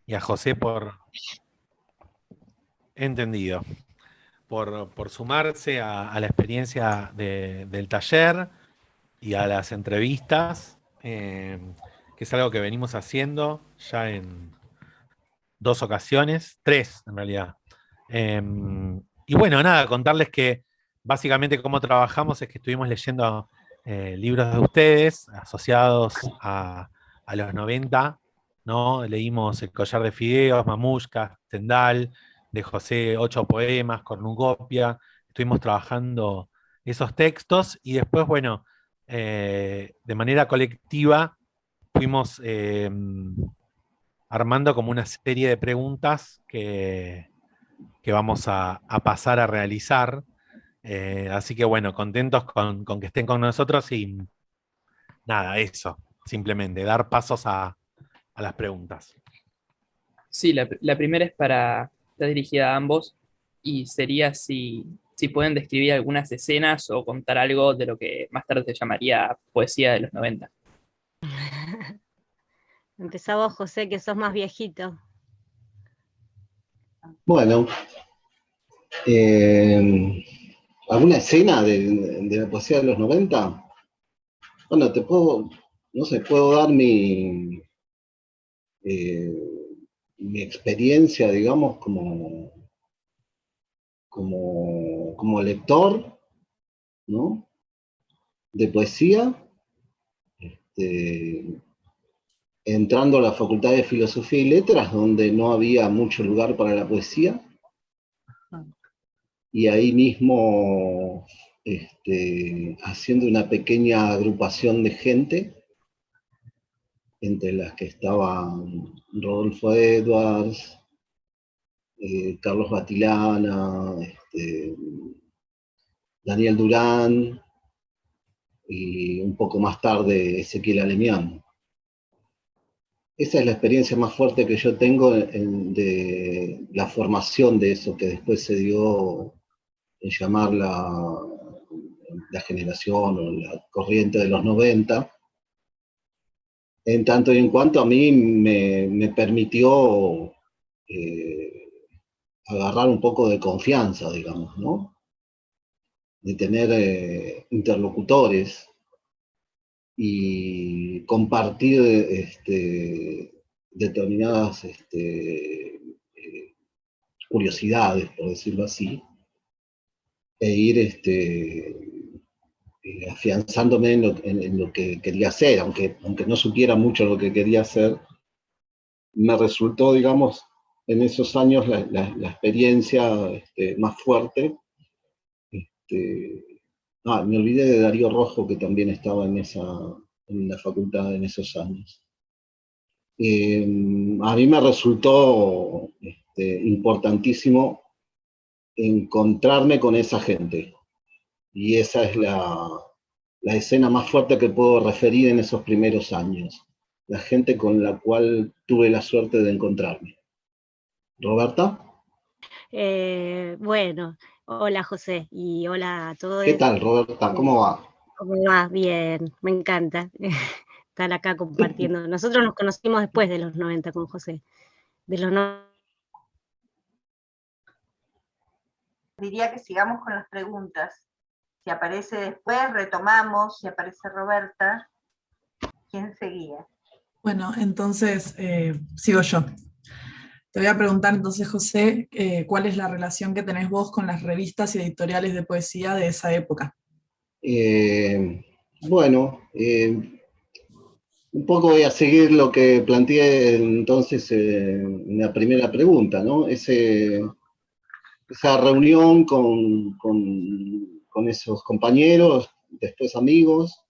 y a José por entendido, por sumarse a la experiencia del taller y a las entrevistas, que es algo que venimos haciendo ya en dos ocasiones, tres en realidad. Eh, y bueno, nada, contarles que básicamente cómo trabajamos es que estuvimos leyendo libros de ustedes asociados a los 90, ¿no? Leímos El collar de fideos, Mamushka, Stendhal, de José, ocho poemas, Cornucopia. Estuvimos trabajando esos textos y después, bueno, de manera colectiva fuimos armando como una serie de preguntas que vamos a pasar a realizar. Así que bueno, contentos con que estén con nosotros y nada, eso, simplemente dar pasos a las preguntas. Sí, la primera está dirigida a ambos y sería si pueden describir algunas escenas o contar algo de lo que más tarde se llamaría poesía de los 90. Empezá vos, José, que sos más viejito. Bueno, eh, ¿alguna escena de la poesía de los 90? Bueno, no sé, puedo dar eh, mi experiencia, digamos, como lector, ¿no? De poesía, eh, entrando a la Facultad de Filosofía y Letras, donde no había mucho lugar para la poesía, y ahí mismo haciendo una pequeña agrupación de gente, entre las que estaban Rodolfo Edwards, Carlos Batilana, Daniel Durán, y un poco más tarde Ezequiel Alemián. Esa es la experiencia más fuerte que yo tengo de la formación de eso que después se dio en llamar la generación o la corriente de los 90, en tanto y en cuanto a mí me permitió agarrar un poco de confianza, digamos, ¿no? De tener interlocutores y compartir determinadas curiosidades, por decirlo así, e ir afianzándome en lo que quería hacer, aunque no supiera mucho lo que quería hacer, me resultó, digamos, en esos años la experiencia más fuerte. Me olvidé de Darío Rojo, que también estaba en la facultad en esos años. A mí me resultó importantísimo encontrarme con esa gente. Y esa es la escena más fuerte que puedo referir en esos primeros años. La gente con la cual tuve la suerte de encontrarme. ¿Roberta? Bueno, hola José y hola a todos. ¿Qué tal, Roberta? ¿Cómo va? ¿Cómo va? Bien, me encanta estar acá compartiendo. Nosotros nos conocimos después de los 90 con José. De los Diría que sigamos con las preguntas. Si aparece después, retomamos. Si aparece Roberta, ¿quién seguía? Bueno, entonces sigo yo. Te voy a preguntar entonces, José, ¿cuál es la relación que tenés vos con las revistas y editoriales de poesía de esa época? Bueno, un poco voy a seguir lo que planteé entonces en la primera pregunta, ¿no? Esa reunión con esos compañeros, después amigos,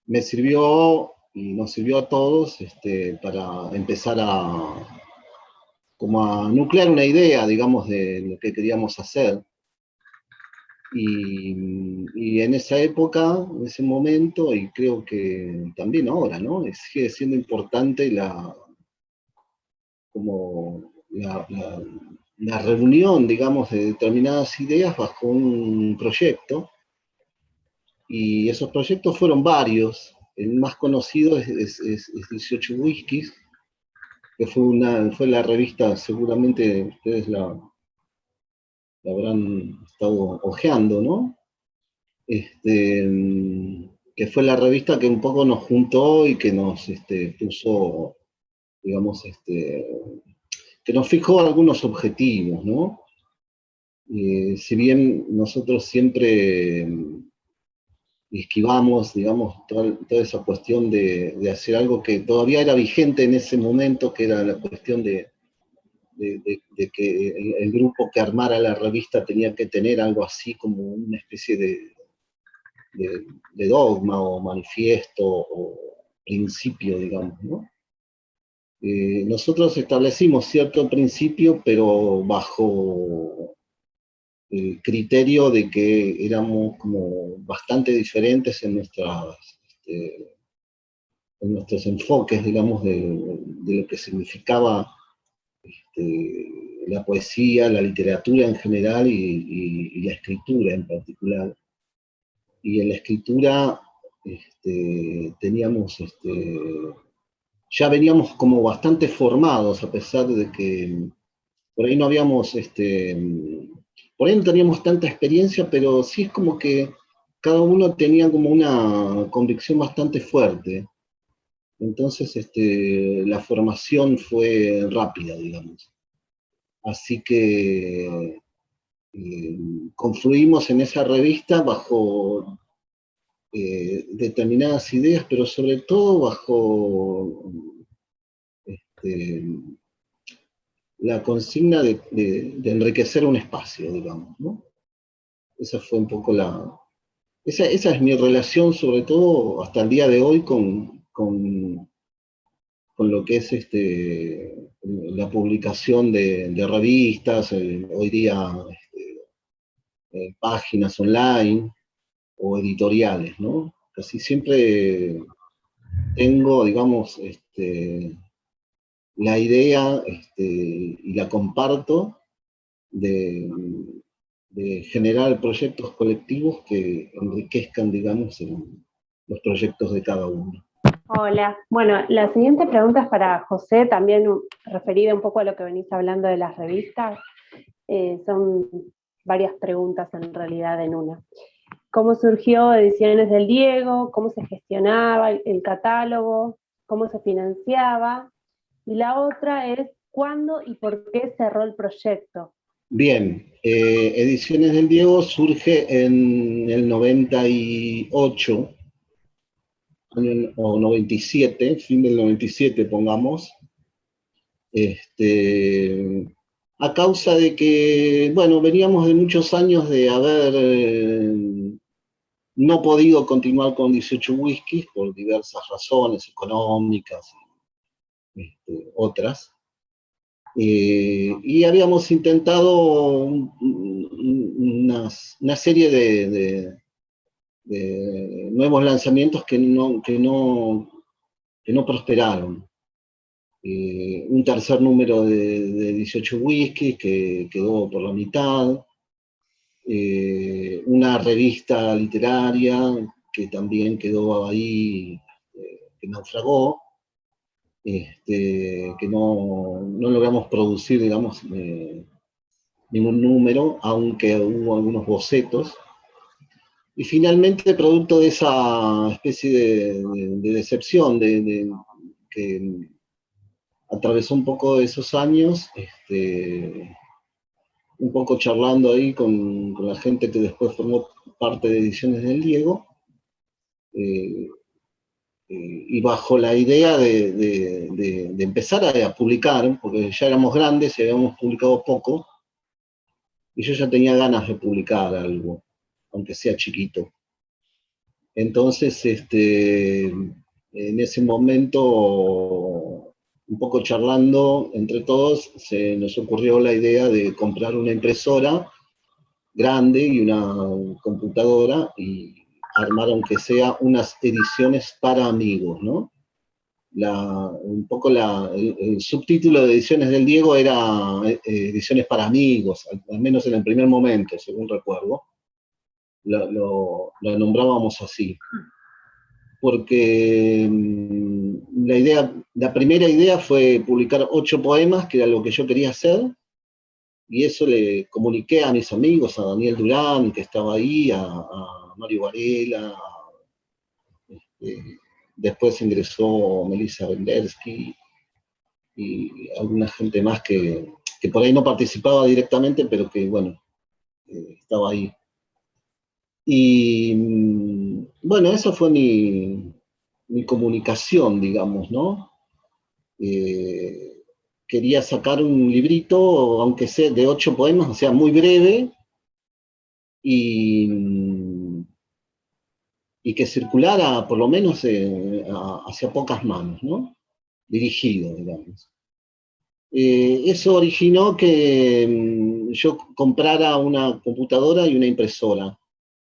me sirvió y nos sirvió a todos para empezar como a nuclear una idea, digamos, de lo que queríamos hacer. Y en esa época, en ese momento, y creo que también ahora, ¿no? Sigue siendo importante la reunión, digamos, de determinadas ideas bajo un proyecto. Y esos proyectos fueron varios, el más conocido es 18 Whiskies, que fue la revista, seguramente ustedes la habrán estado hojeando, ¿no? Que fue la revista que un poco nos juntó y que nos puso, digamos, que nos fijó algunos objetivos, ¿no? Si bien nosotros siempre esquivamos, digamos, toda esa cuestión de hacer algo que todavía era vigente en ese momento, que era la cuestión de que el grupo que armara la revista tenía que tener algo así como una especie de dogma o manifiesto o principio, digamos, ¿no? Nosotros establecimos cierto principio, pero bajo el criterio de que éramos como bastante diferentes en nuestros enfoques, digamos, de lo que significaba la poesía, la literatura en general y la escritura en particular. Y en la escritura teníamos, ya veníamos como bastante formados, a pesar de que por ahí no habíamos, por ahí no teníamos tanta experiencia, pero sí es como que cada uno tenía como una convicción bastante fuerte. Entonces la formación fue rápida, digamos. Así que confluimos en esa revista bajo determinadas ideas, pero sobre todo bajo la consigna de enriquecer un espacio, digamos, ¿no? Esa fue un poco esa es mi relación, sobre todo hasta el día de hoy, con lo que es la publicación de revistas, hoy día páginas online o editoriales, ¿no? Casi siempre tengo, digamos, la idea, y la comparto, de generar proyectos colectivos que enriquezcan, digamos, los proyectos de cada uno. Hola, bueno, la siguiente pregunta es para José, también referida un poco a lo que venís hablando de las revistas. Son varias preguntas en realidad en una. ¿Cómo surgió Ediciones del Diego? ¿Cómo se gestionaba el catálogo? ¿Cómo se financiaba? Y la otra es, ¿cuándo y por qué cerró el proyecto? Bien, Ediciones del Diego surge en el 98, o 97, fin del 97, pongamos, a causa de que, bueno, veníamos de muchos años de haber no podido continuar con 18 Whiskies por diversas razones económicas y otras. Y habíamos intentado una serie de nuevos lanzamientos que no prosperaron. Un tercer número de 18 Whiskies que quedó por la mitad. Una revista literaria que también quedó ahí, que naufragó. Que no logramos producir, digamos, ningún número, aunque hubo algunos bocetos. Y finalmente, producto de esa especie de decepción que atravesó un poco de esos años, un poco charlando ahí con la gente que después formó parte de Ediciones del Diego, y bajo la idea de empezar a publicar, porque ya éramos grandes y habíamos publicado poco, y yo ya tenía ganas de publicar algo, aunque sea chiquito. Entonces, en ese momento, un poco charlando entre todos, se nos ocurrió la idea de comprar una impresora grande y una computadora y armar, aunque sea, unas ediciones para amigos, ¿no? Un poco el subtítulo de Ediciones del Diego era Ediciones para amigos, al menos en el primer momento, según recuerdo. Lo nombrábamos así. porque la primera idea fue publicar 8 poemas, que era lo que yo quería hacer, y eso le comuniqué a mis amigos, a Daniel Durán, que estaba ahí, a Mario Varela, después ingresó Melissa Bendersky, y alguna gente más que por ahí no participaba directamente, pero que, bueno, estaba ahí. Y, bueno, esa fue mi comunicación, digamos, ¿no? Quería sacar un librito, aunque sea de 8 poemas, o sea, muy breve, y que circulara, por lo menos, hacia pocas manos, ¿no? Dirigido, digamos. Eso originó que yo comprara una computadora y una impresora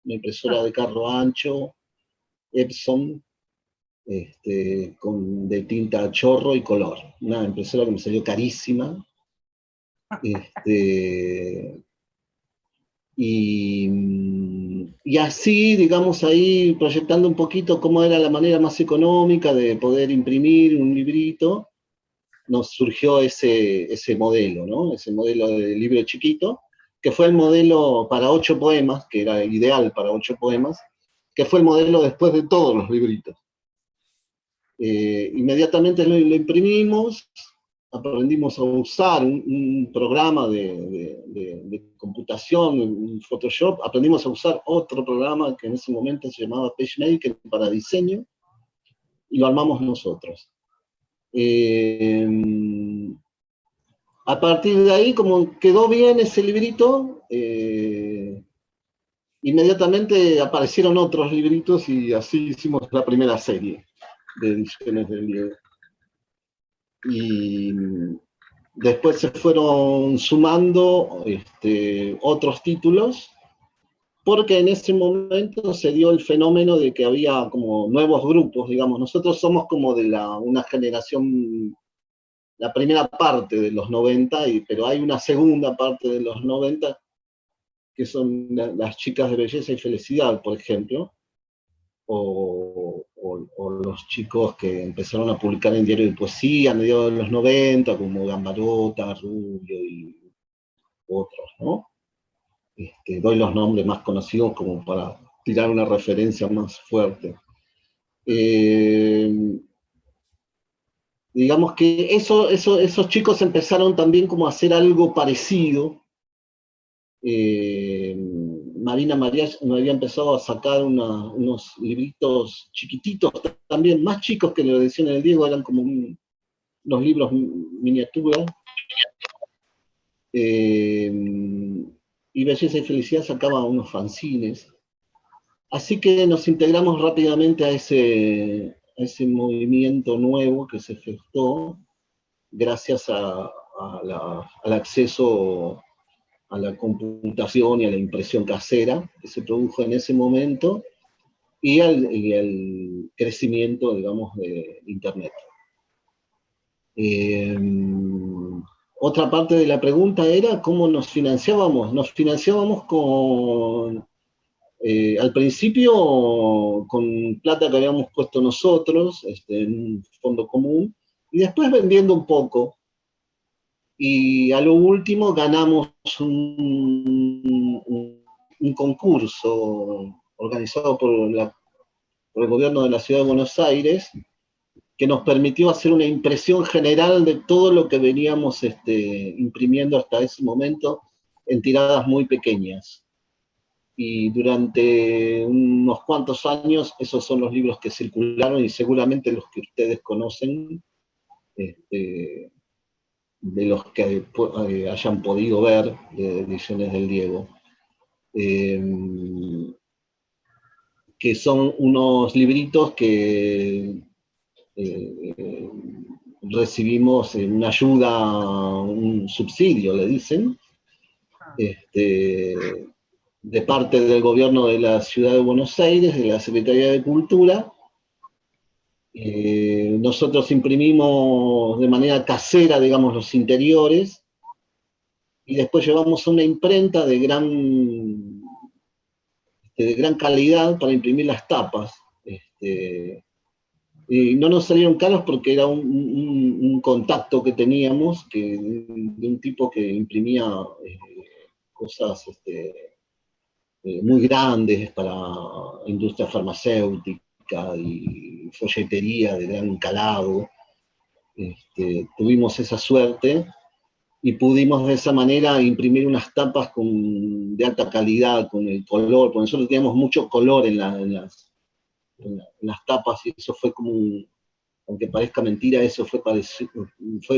de carro ancho, Epson, de tinta a chorro y color. Una impresora que me salió carísima. Y así, digamos, ahí proyectando un poquito cómo era la manera más económica de poder imprimir un librito, nos surgió ese modelo, ¿no? Ese modelo de libro chiquito, que fue el modelo para 8 poemas, que era ideal para 8 poemas, que fue el modelo después de todos los libritos. Inmediatamente lo imprimimos, aprendimos a usar un programa de computación, un Photoshop, aprendimos a usar otro programa que en ese momento se llamaba PageMaker para diseño, y lo armamos nosotros. A partir de ahí, como quedó bien ese librito, inmediatamente aparecieron otros libritos y así hicimos la primera serie de Ediciones del Diego. Y después se fueron sumando otros títulos, porque en ese momento se dio el fenómeno de que había como nuevos grupos, digamos. Nosotros somos como de una generación, la primera parte de los 90, pero hay una segunda parte de los 90, que son las chicas de Belleza y Felicidad, por ejemplo, o los chicos que empezaron a publicar en diario de poesía a mediados de los 90, como Gambarota, Rubio y otros, ¿no? Doy los nombres más conocidos como para tirar una referencia más fuerte. Digamos que esos chicos empezaron también como a hacer algo parecido. Marina María me había empezado a sacar unos libritos chiquititos, también más chicos que la edición del Diego, eran como unos libros miniaturas. Y Belleza y Felicidad sacaba unos fanzines. Así que nos integramos rápidamente a ese movimiento nuevo que se gestó gracias al acceso a la computación y a la impresión casera que se produjo en ese momento, y al crecimiento, digamos, de Internet. Otra parte de la pregunta era cómo nos financiábamos. Nos financiábamos al principio con plata que habíamos puesto nosotros en un fondo común, y después vendiendo un poco. Y a lo último ganamos un concurso organizado por el gobierno de la Ciudad de Buenos Aires, que nos permitió hacer una impresión general de todo lo que veníamos imprimiendo hasta ese momento en tiradas muy pequeñas. Y durante unos cuantos años esos son los libros que circularon, y seguramente los que ustedes conocen, de los que hayan podido ver de Ediciones del Diego, que son unos libritos que recibimos una ayuda, un subsidio, le dicen, de parte del gobierno de la Ciudad de Buenos Aires, de la Secretaría de Cultura. Nosotros imprimimos de manera casera, digamos, los interiores, y después llevamos una imprenta de gran calidad para imprimir las tapas. No nos salieron caros porque era un contacto que teníamos de un tipo que imprimía cosas muy grandes para industria farmacéutica y folletería de gran calado. Tuvimos esa suerte y pudimos de esa manera imprimir unas tapas de alta calidad, con el color, porque nosotros teníamos mucho color en las tapas, y eso fue como aunque parezca mentira, eso fue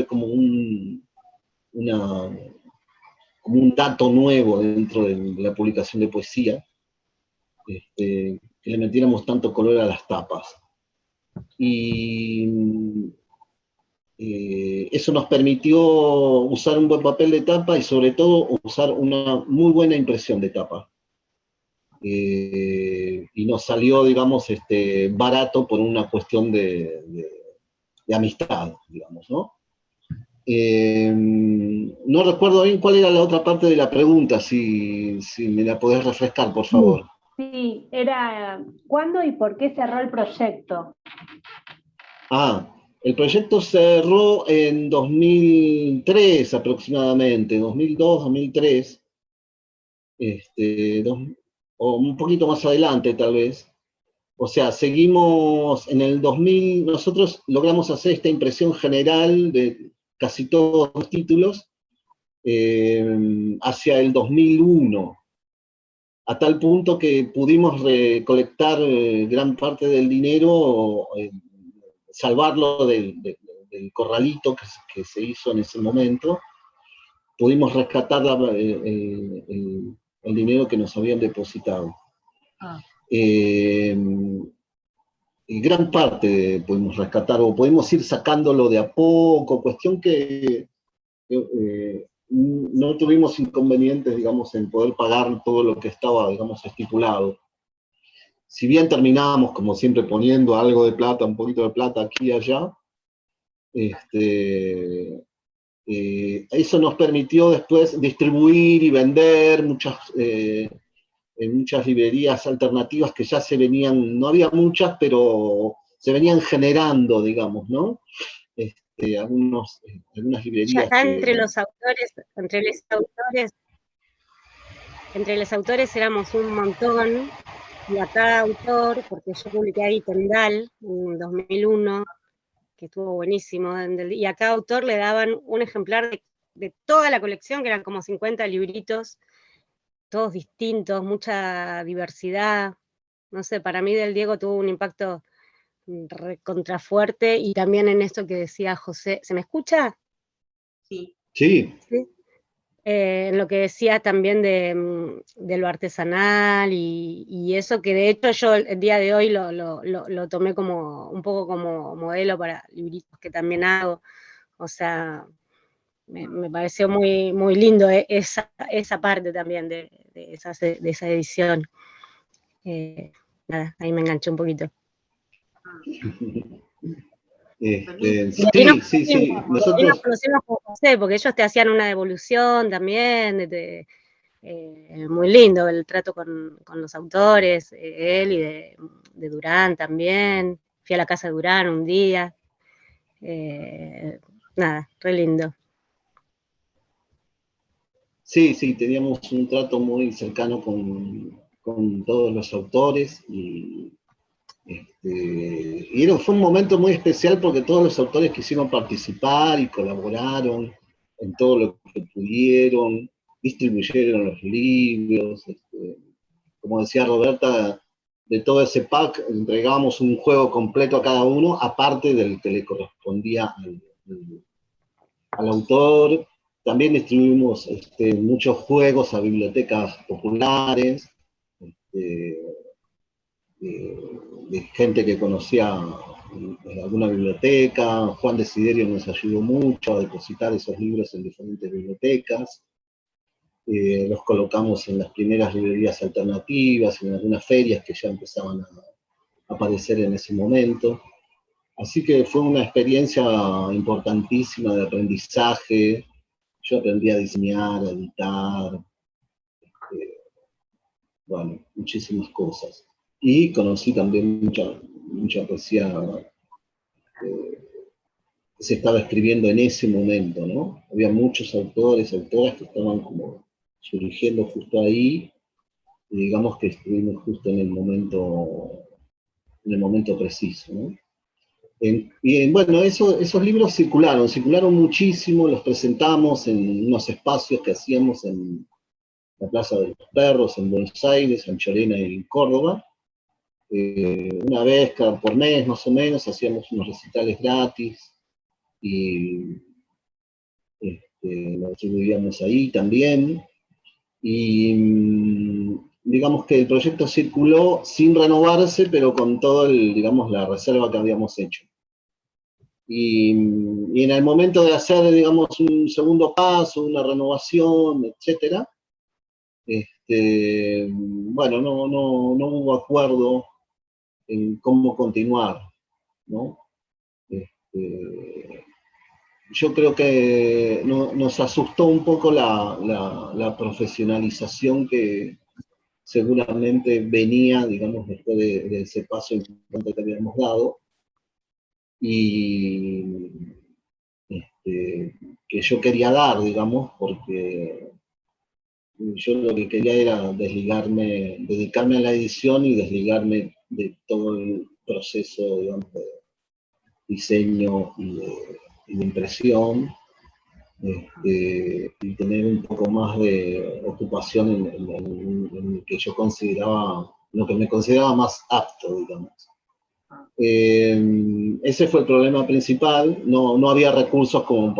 como como un dato nuevo dentro de la publicación de poesía, que le metiéramos tanto color a las tapas. Y eso nos permitió usar un buen papel de tapa y sobre todo usar una muy buena impresión de tapa. Y nos salió, digamos, barato por una cuestión de amistad, digamos, ¿no? No recuerdo bien cuál era la otra parte de la pregunta, si me la podés refrescar, por favor. Sí, era ¿cuándo y por qué cerró el proyecto? El proyecto cerró en 2003 aproximadamente, 2002, 2003, o un poquito más adelante tal vez. O sea, seguimos en el 2000, nosotros logramos hacer esta impresión general de casi todos los títulos hacia el 2001, a tal punto que pudimos recolectar gran parte del dinero, salvarlo del corralito que se hizo en ese momento. Pudimos rescatar el dinero que nos habían depositado. Gran parte pudimos rescatar, o podemos ir sacándolo de a poco, cuestión que no tuvimos inconvenientes, digamos, en poder pagar todo lo que estaba, digamos, estipulado. Si bien terminábamos, como siempre, poniendo algo de plata, un poquito de plata aquí y allá, eso nos permitió después distribuir y vender en muchas librerías alternativas que ya se venían, no había muchas, pero se venían generando, digamos, ¿no? Algunas librerías. Ya entre los autores éramos un montón, y a cada autor, porque yo publiqué ahí Tendal en 2001, que estuvo buenísimo, y a cada autor le daban un ejemplar de toda la colección, que eran como 50 libritos, todos distintos, mucha diversidad. No sé, para mí Del Diego tuvo un impacto contrafuerte, y también en esto que decía José. ¿Se me escucha? Sí. Sí. ¿Sí? En lo que decía también de lo artesanal y eso, que de hecho yo el día de hoy lo tomé como un poco como modelo para libritos que también hago. O sea, me pareció muy, muy lindo esa parte también de esa edición. Nada, ahí me enganché un poquito. Sí. Nosotros nos conocimos con José, porque ellos te hacían una devolución también, muy lindo el trato con los autores, él y de Durán también. Fui a la casa de Durán un día. Nada, re lindo. Sí, teníamos un trato muy cercano con todos los autores fue un momento muy especial porque todos los autores quisieron participar y colaboraron en todo lo que pudieron, distribuyeron los libros. Como decía Roberta, de todo ese pack entregábamos un juego completo a cada uno, aparte del que le correspondía al autor. También distribuimos muchos juegos a bibliotecas populares, de gente que conocía alguna biblioteca. Juan Desiderio nos ayudó mucho a depositar esos libros en diferentes bibliotecas. Los colocamos en las primeras librerías alternativas, en algunas ferias que ya empezaban a aparecer en ese momento. Así que fue una experiencia importantísima de aprendizaje. Yo aprendí a diseñar, a editar, bueno, muchísimas cosas. Y conocí también mucha poesía se estaba escribiendo en ese momento, ¿no? Había muchos autores, autoras que estaban como surgiendo justo ahí, y digamos que estuvimos justo en el momento preciso, ¿no? Bueno, esos libros circularon muchísimo, los presentamos en unos espacios que hacíamos en la Plaza de los Perros, en Buenos Aires, en Chorena y en Córdoba. Una vez por mes, más o menos, hacíamos unos recitales gratis, y lo distribuíamos ahí también. Y digamos que el proyecto circuló sin renovarse, pero con todo digamos, la reserva que habíamos hecho. Y en el momento de hacer, digamos, un segundo paso, una renovación, etcétera, bueno, no hubo acuerdo en cómo continuar, ¿no? Yo creo que nos asustó un poco la profesionalización que seguramente venía, digamos, después de ese paso importante que habíamos dado, y que yo quería dar, digamos, porque yo lo que quería era dedicarme a la edición y desligarme de todo el proceso, digamos, de diseño y de impresión, y tener un poco más de ocupación en lo que yo consideraba, lo que me consideraba más apto, digamos. Ese fue el problema principal. No había recursos como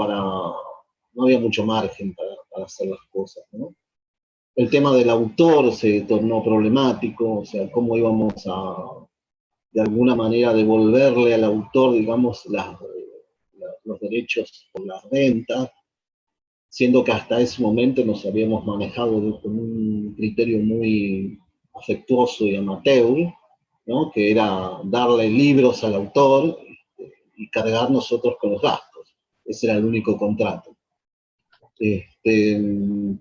no había mucho margen para hacer las cosas, ¿no? El tema del autor se tornó problemático, o sea, cómo íbamos a, de alguna manera, devolverle al autor, digamos, los derechos por las ventas, siendo que hasta ese momento nos habíamos manejado con un criterio muy afectuoso y amateur, ¿no? Que era darle libros al autor y cargar nosotros con los gastos. Ese era el único contrato.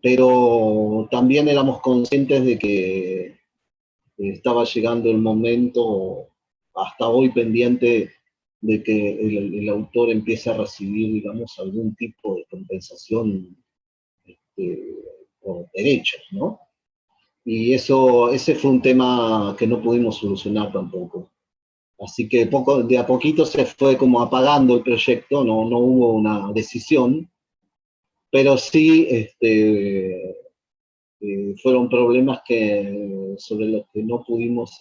Pero también éramos conscientes de que estaba llegando el momento, hasta hoy pendiente, de que el autor empiece a recibir, digamos, algún tipo de compensación por derechos, ¿no? Y ese fue un tema que no pudimos solucionar tampoco. Así que de a poquito se fue como apagando el proyecto, no hubo una decisión, pero sí fueron problemas sobre los que no pudimos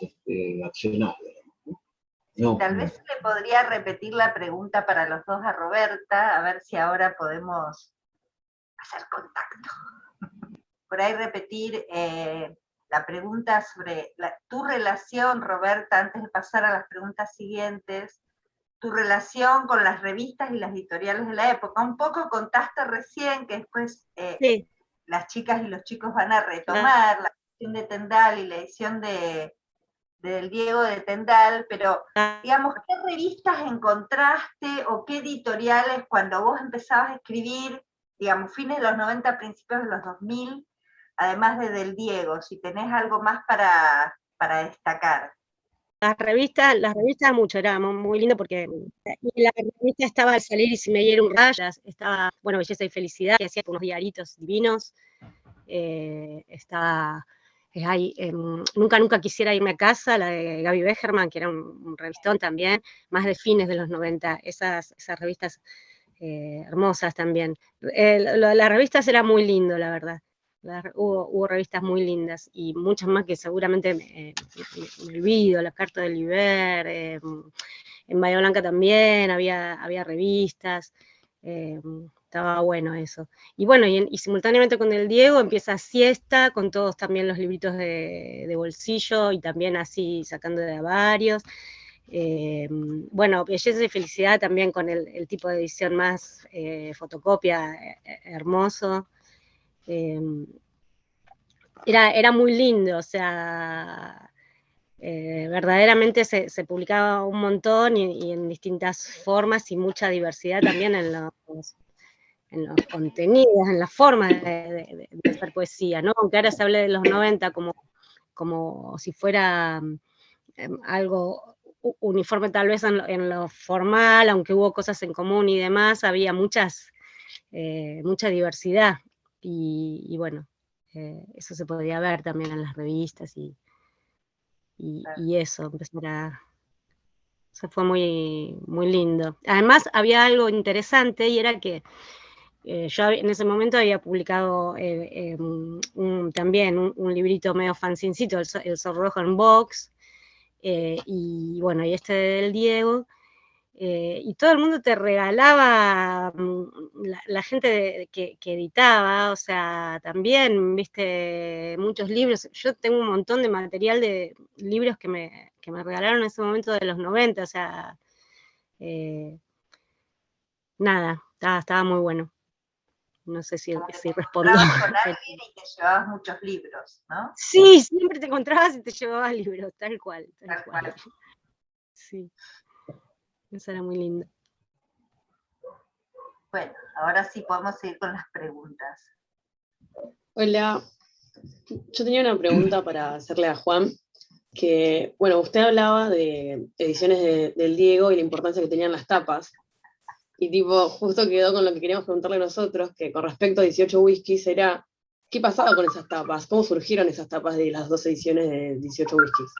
accionar. No. Tal vez le podría repetir la pregunta para los dos a Roberta, a ver si ahora podemos hacer contacto. Por ahí repetir la pregunta sobre tu relación, Roberta, antes de pasar a las preguntas siguientes, tu relación con las revistas y las editoriales de la época. Un poco contaste recién que después Sí. las chicas y los chicos van a retomar la edición de Tendal y la edición del Diego de Tendal, pero digamos, ¿qué revistas encontraste o qué editoriales cuando vos empezabas a escribir, digamos, fines de los 90, principios de los 2000, además de del Diego, si tenés algo más para destacar? Las revistas mucho, era muy lindo porque la revista estaba al salir y si me dieron rayas, estaba, bueno, Belleza y Felicidad, que hacía unos diaritos divinos, estaba Nunca quisiera irme a casa, la de Gaby Becherman, que era un revistón también, más de fines de los 90, esas revistas hermosas también. Las revistas era muy lindo, la verdad. Hubo revistas muy lindas y muchas más que seguramente me olvido, La Carta del Liber, en Bahía Blanca también había revistas, estaba bueno eso. Y bueno, y simultáneamente con el Diego empieza Siesta, con todos también los libritos de bolsillo y también así sacando de a varios. Bueno, Belleza y Felicidad también con el tipo de edición más fotocopia, hermoso. Era muy lindo, o sea, verdaderamente se publicaba un montón y en distintas formas y mucha diversidad también en los contenidos, en la forma de hacer poesía, ¿no? Aunque ahora se hable de los 90 como si fuera algo uniforme tal vez en lo formal, aunque hubo cosas en común y demás, había mucha diversidad, y bueno, eso se podía ver también en las revistas, y eso, eso fue muy, muy lindo. Además, había algo interesante, y era que yo en ese momento había publicado también un librito medio fanzincito, el Sol Rojo en Box, y bueno, y este del Diego, y todo el mundo te regalaba, la gente que editaba, o sea, también, viste, muchos libros. Yo tengo un montón de material de libros que me regalaron en ese momento de los 90, o sea, nada, estaba muy bueno. No sé si respondo. Encontrabas con alguien y te llevabas muchos libros, ¿no? Sí, siempre te encontrabas y te llevabas libros, tal cual. Sí, eso era muy lindo. Bueno, ahora sí podemos seguir con las preguntas. Hola, yo tenía una pregunta para hacerle a Juan, que, bueno, usted hablaba de ediciones del Diego y la importancia que tenían las tapas, y tipo, justo quedó con lo que queríamos preguntarle nosotros, que con respecto a 18 Whiskies era, ¿qué pasaba con esas tapas? ¿Cómo surgieron esas tapas de las 2 ediciones de 18 Whiskies?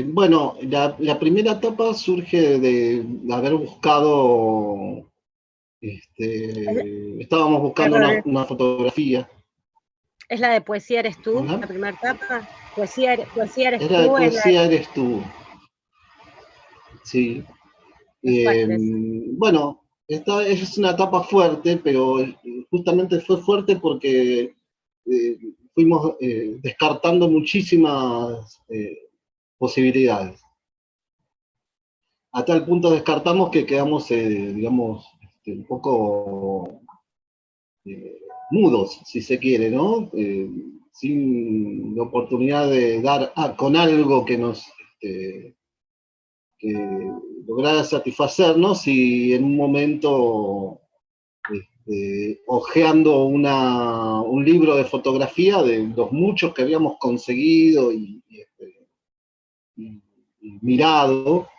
Bueno, la primera tapa surge de haber buscado, estábamos buscando una fotografía. ¿Es la de Poesía eres tú, ¿Hola? la primera etapa? Poesía eres tú. Era de Poesía eres tú. Sí. Bueno, esta es una etapa fuerte, pero justamente fue fuerte porque fuimos descartando muchísimas posibilidades. A tal punto descartamos que quedamos, digamos, un poco mudos, si se quiere, ¿no? Sin la oportunidad de dar con algo que nos que lograra satisfacernos, y en un momento hojeando un libro de fotografía de los muchos que habíamos conseguido y mirado,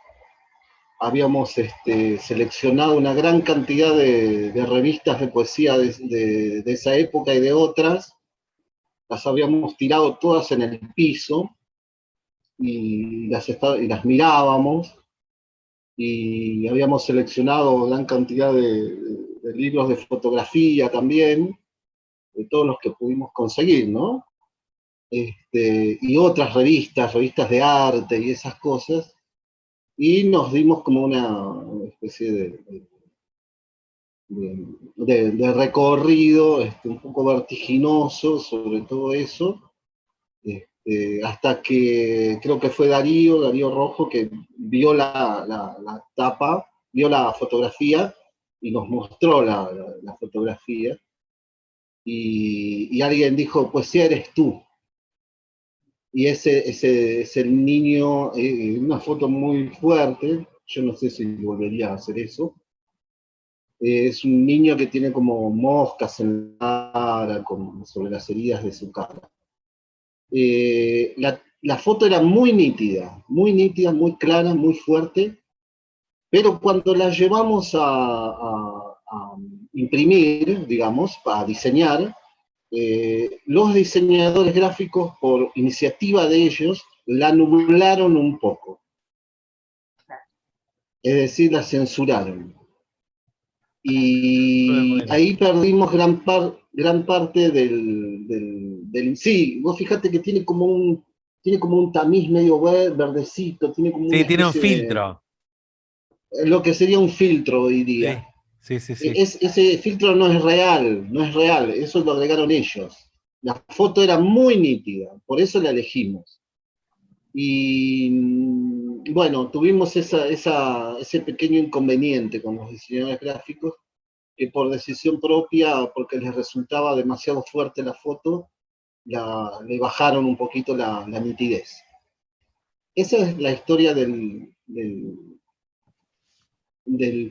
habíamos seleccionado una gran cantidad de revistas de poesía de esa época y de otras, las habíamos tirado todas en el piso y las mirábamos, y habíamos seleccionado gran cantidad de libros de fotografía también, de todos los que pudimos conseguir, ¿no? Y otras revistas de arte y esas cosas, y nos dimos como una especie de recorrido un poco vertiginoso sobre todo eso, hasta que creo que fue Darío Rojo, que vio la tapa, vio la fotografía y nos mostró la fotografía, y alguien dijo, pues sí, eres tú. Y ese es el niño, una foto muy fuerte, yo no sé si volvería a hacer eso. Es un niño que tiene como moscas en la cara, sobre las heridas de su cara. La foto era muy nítida, muy clara, muy fuerte, pero cuando la llevamos a imprimir, digamos, a diseñar, los diseñadores gráficos, por iniciativa de ellos, la nublaron un poco. Es decir, la censuraron. Y ahí perdimos gran parte del... Sí, vos fíjate que tiene como un tamiz medio verdecito, tiene como una tiene un especie filtro. lo que sería un filtro hoy día. Sí. Ese filtro no es real, eso lo agregaron ellos. La foto era muy nítida, por eso la elegimos. Y bueno, tuvimos ese pequeño inconveniente con los diseñadores gráficos, que por decisión propia, porque les resultaba demasiado fuerte la foto, le bajaron un poquito la nitidez. Esa es la historia del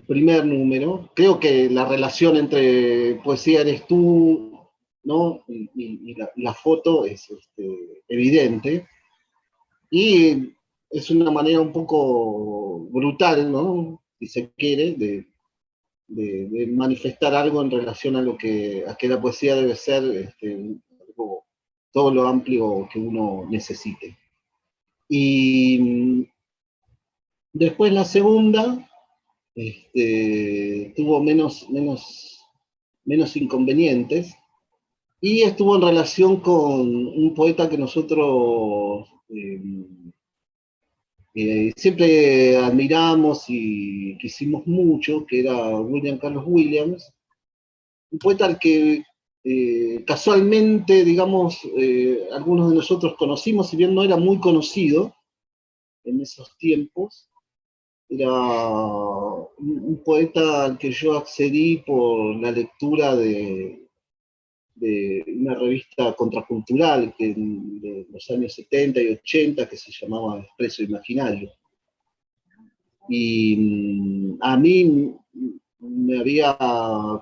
primer número. Creo que la relación entre Poesía eres tú, ¿no? y la foto es evidente. Y es una manera un poco brutal, ¿no? Si se quiere, de manifestar algo en relación a que la poesía debe ser todo lo amplio que uno necesite. Y después la segunda tuvo menos inconvenientes, y estuvo en relación con un poeta que nosotros siempre admiramos y quisimos mucho, que era William Carlos Williams, un poeta al que casualmente, digamos, algunos de nosotros conocimos, si bien no era muy conocido en esos tiempos. Era un poeta al que yo accedí por la lectura de una revista contracultural de los años 70 y 80 que se llamaba Expreso Imaginario. Y a mí me había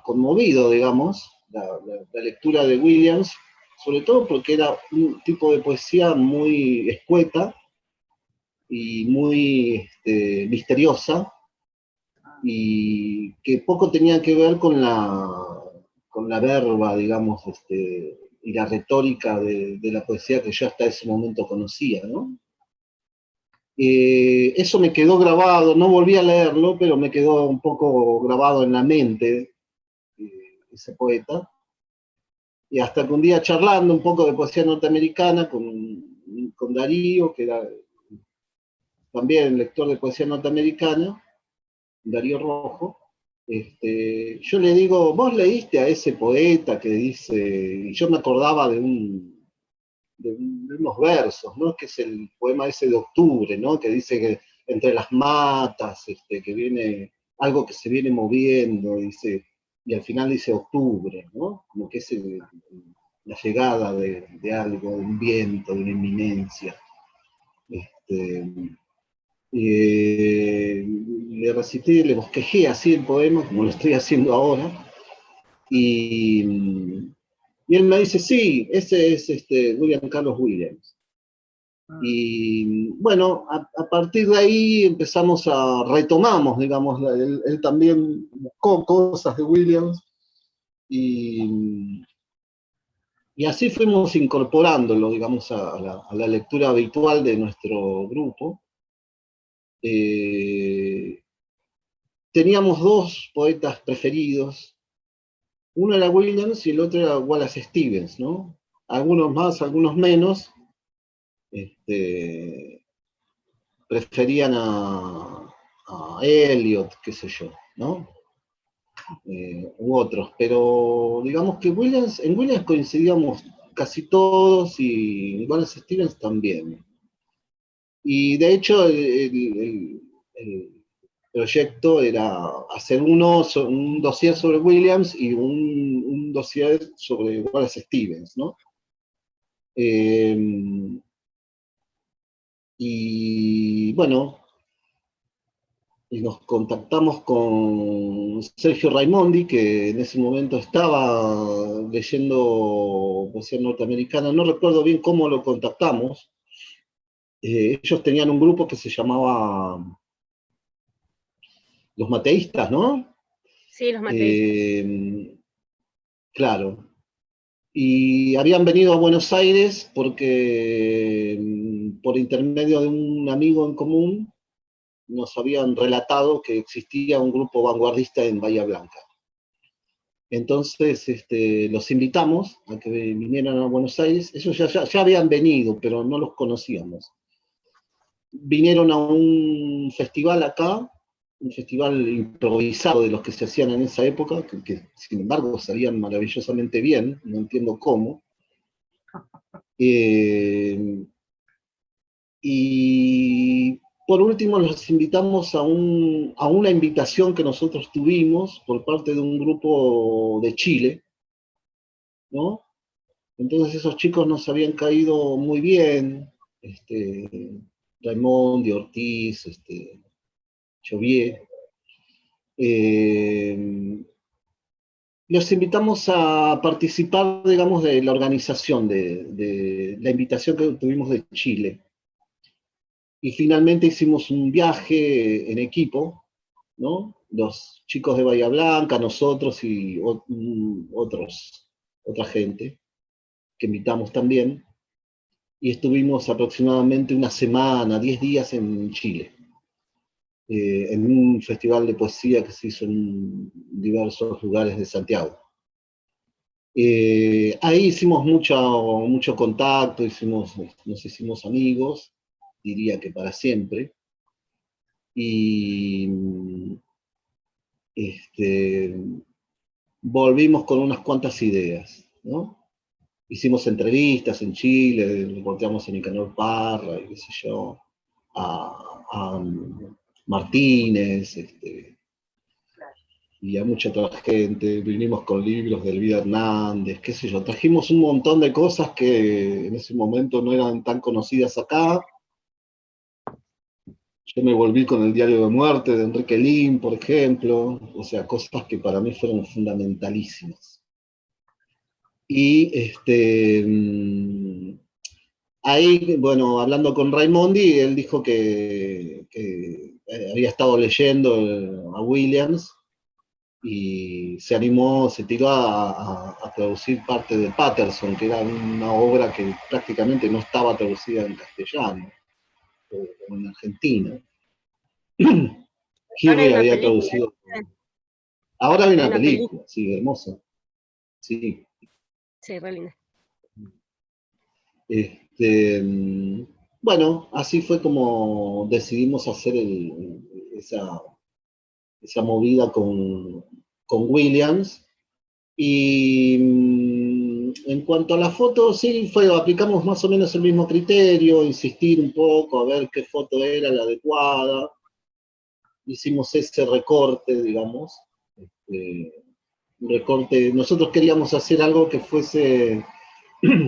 conmovido, digamos, la lectura de Williams, sobre todo porque era un tipo de poesía muy escueta y muy misteriosa, y que poco tenía que ver con la verba, digamos, y la retórica de la poesía que yo hasta ese momento conocía, ¿no? Eso me quedó grabado, no volví a leerlo, pero me quedó un poco grabado en la mente, ese poeta. Y hasta que un día, charlando un poco de poesía norteamericana con Darío, que era también lector de poesía norteamericana, Darío Rojo, yo le digo, ¿vos leíste a ese poeta que dice? Y yo me acordaba de unos versos, ¿no? Que es el poema ese de Octubre, ¿no? Que dice que entre las matas, que viene algo que se viene moviendo, dice, y al final dice Octubre, ¿no? Como que es la llegada de algo, de un viento, de una inminencia. Le recité, le bosquejé así el poema, como lo estoy haciendo ahora, y él me dice, sí, ese es William Carlos Williams. Y bueno, a partir de ahí retomamos, digamos, él también buscó cosas de Williams, y así fuimos incorporándolo, digamos, a la lectura habitual de nuestro grupo. Teníamos dos poetas preferidos, uno era Williams y el otro era Wallace Stevens, ¿no? Algunos más, algunos menos, preferían a Eliot, qué sé yo, ¿no? U otros, pero digamos que en Williams coincidíamos casi todos, y Wallace Stevens también. Y de hecho el proyecto era hacer un dossier sobre Williams y un dossier sobre Wallace Stevens, ¿no? Y bueno, y nos contactamos con Sergio Raimondi, que en ese momento estaba leyendo poesía norteamericana, no recuerdo bien cómo lo contactamos. Ellos tenían un grupo que se llamaba Los Mateístas, ¿no? Sí, los mateístas. Claro. Y habían venido a Buenos Aires porque por intermedio de un amigo en común nos habían relatado que existía un grupo vanguardista en Bahía Blanca. Entonces los invitamos a que vinieran a Buenos Aires. Ellos ya habían venido, pero no los conocíamos. Vinieron a un festival acá, un festival improvisado de los que se hacían en esa época, que sin embargo salían maravillosamente bien, no entiendo cómo. Y por último los invitamos a una invitación que nosotros tuvimos por parte de un grupo de Chile, ¿no? Entonces esos chicos nos habían caído muy bien, Raimondi, Ortiz, Jovier. Los invitamos a participar, digamos, de la organización de la invitación que tuvimos de Chile. Y finalmente hicimos un viaje en equipo, ¿no? Los chicos de Bahía Blanca, nosotros y otra gente que invitamos también, y estuvimos aproximadamente una semana, 10 días en Chile, en un festival de poesía que se hizo en diversos lugares de Santiago. Ahí hicimos mucho contacto, nos hicimos amigos, diría que para siempre, y volvimos con unas cuantas ideas, ¿no? Hicimos entrevistas en Chile, encontramos a Nicanor Parra, y qué sé yo, a Martínez, y a mucha otra gente, vinimos con libros de Elvira Hernández, qué sé yo, trajimos un montón de cosas que en ese momento no eran tan conocidas acá. Yo me volví con el Diario de Muerte de Enrique Lin, por ejemplo, o sea, cosas que para mí fueron fundamentalísimas. Y ahí, bueno, hablando con Raimondi, él dijo que había estado leyendo a Williams y se animó, se tiró a traducir parte de Patterson, que era una obra que prácticamente no estaba traducida en castellano, o en Argentina. Kirby había traducido. Ahora hay una película, sí, hermosa. Sí. Sí, re linda. Bueno, así fue como decidimos hacer esa movida con Williams. Y en cuanto a la foto, sí, aplicamos más o menos el mismo criterio, insistir un poco, a ver qué foto era la adecuada. Hicimos ese recorte, digamos. Un recorte. Nosotros queríamos hacer algo que fuese,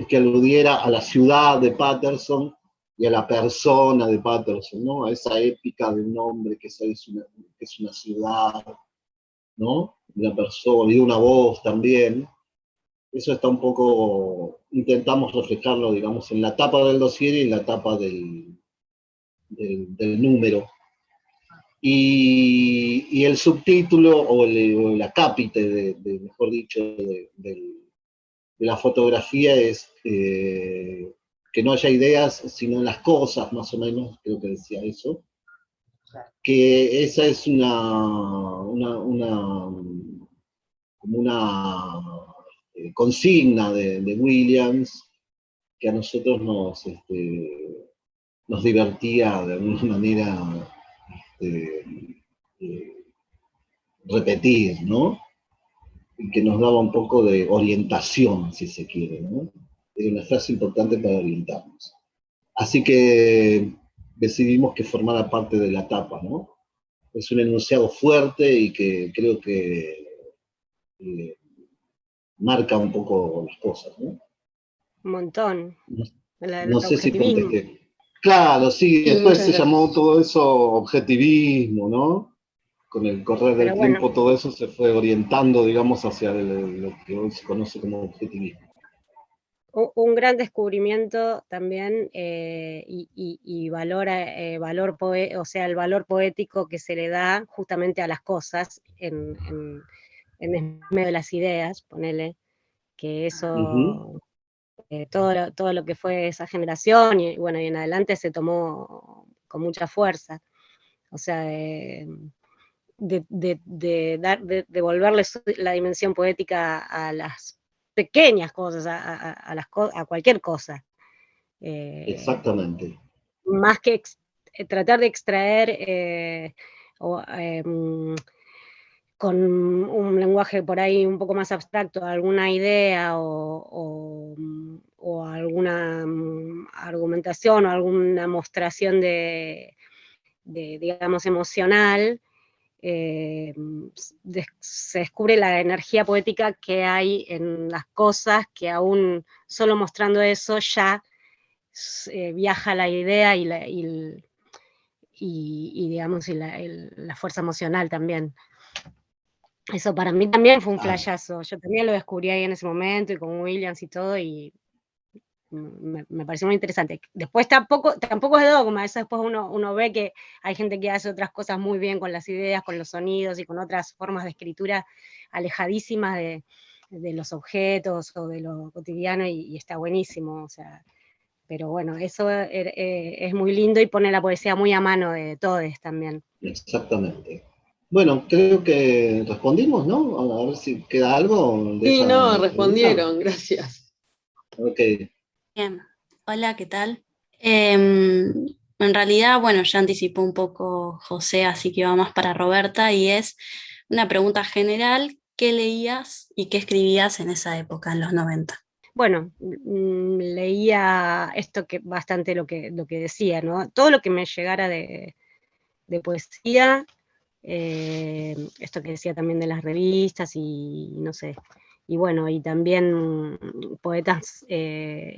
que aludiera a la ciudad de Patterson y a la persona de Patterson, ¿no? A esa épica de un hombre que es una ciudad, ¿no? De una persona y de una voz también. Eso está un poco, intentamos reflejarlo, digamos, en la tapa del dossier y en la tapa del número. Y el subtítulo, o el acápite, mejor dicho, de la fotografía es que no haya ideas, sino las cosas, más o menos, creo que decía eso. Que esa es como una consigna de Williams, que a nosotros nos divertía de alguna manera repetir, ¿no? Y que nos daba un poco de orientación, si se quiere, ¿no? Era una frase importante para orientarnos. Así que decidimos que formara parte de la tapa, ¿no? Es un enunciado fuerte y que creo que marca un poco las cosas, ¿no? Un montón. No sé si contesté. Claro, sí, después se llamó todo eso objetivismo, ¿no? Con el correr del tiempo todo eso se fue orientando, digamos, hacia lo que hoy se conoce como objetivismo. Un gran descubrimiento también y valor o sea, el valor poético que se le da justamente a las cosas en medio de las ideas, ponele, que eso, todo lo que fue esa generación y bueno, y en adelante se tomó con mucha fuerza. O sea, devolverle la dimensión poética a las pequeñas cosas, a cualquier cosa. Exactamente. Más que tratar de extraer con un lenguaje por ahí un poco más abstracto alguna idea o alguna argumentación o alguna mostración digamos, emocional, se descubre la energía poética que hay en las cosas, que aún solo mostrando eso ya viaja la idea y digamos, la fuerza emocional también. Eso para mí también fue un flashazo. Yo también lo descubrí ahí en ese momento y con Williams y todo, y me pareció muy interesante. Después tampoco es dogma, eso después uno ve que hay gente que hace otras cosas muy bien con las ideas, con los sonidos y con otras formas de escritura alejadísimas de los objetos o de lo cotidiano, y está buenísimo, o sea, pero bueno, eso es muy lindo y pone la poesía muy a mano de todos también. Exactamente. Bueno, creo que respondimos, ¿no? A ver si queda algo de Sí, esa no, pregunta. respondieron, gracias. Ok. Bien, hola, ¿qué tal? En realidad, bueno, ya anticipó un poco José, así que va más para Roberta, y es una pregunta general: ¿qué leías y qué escribías en esa época, en los 90? Bueno, leía esto que bastante lo que decía, ¿no? Todo lo que me llegara de poesía, esto que decía también de las revistas y no sé, y bueno, y también poetas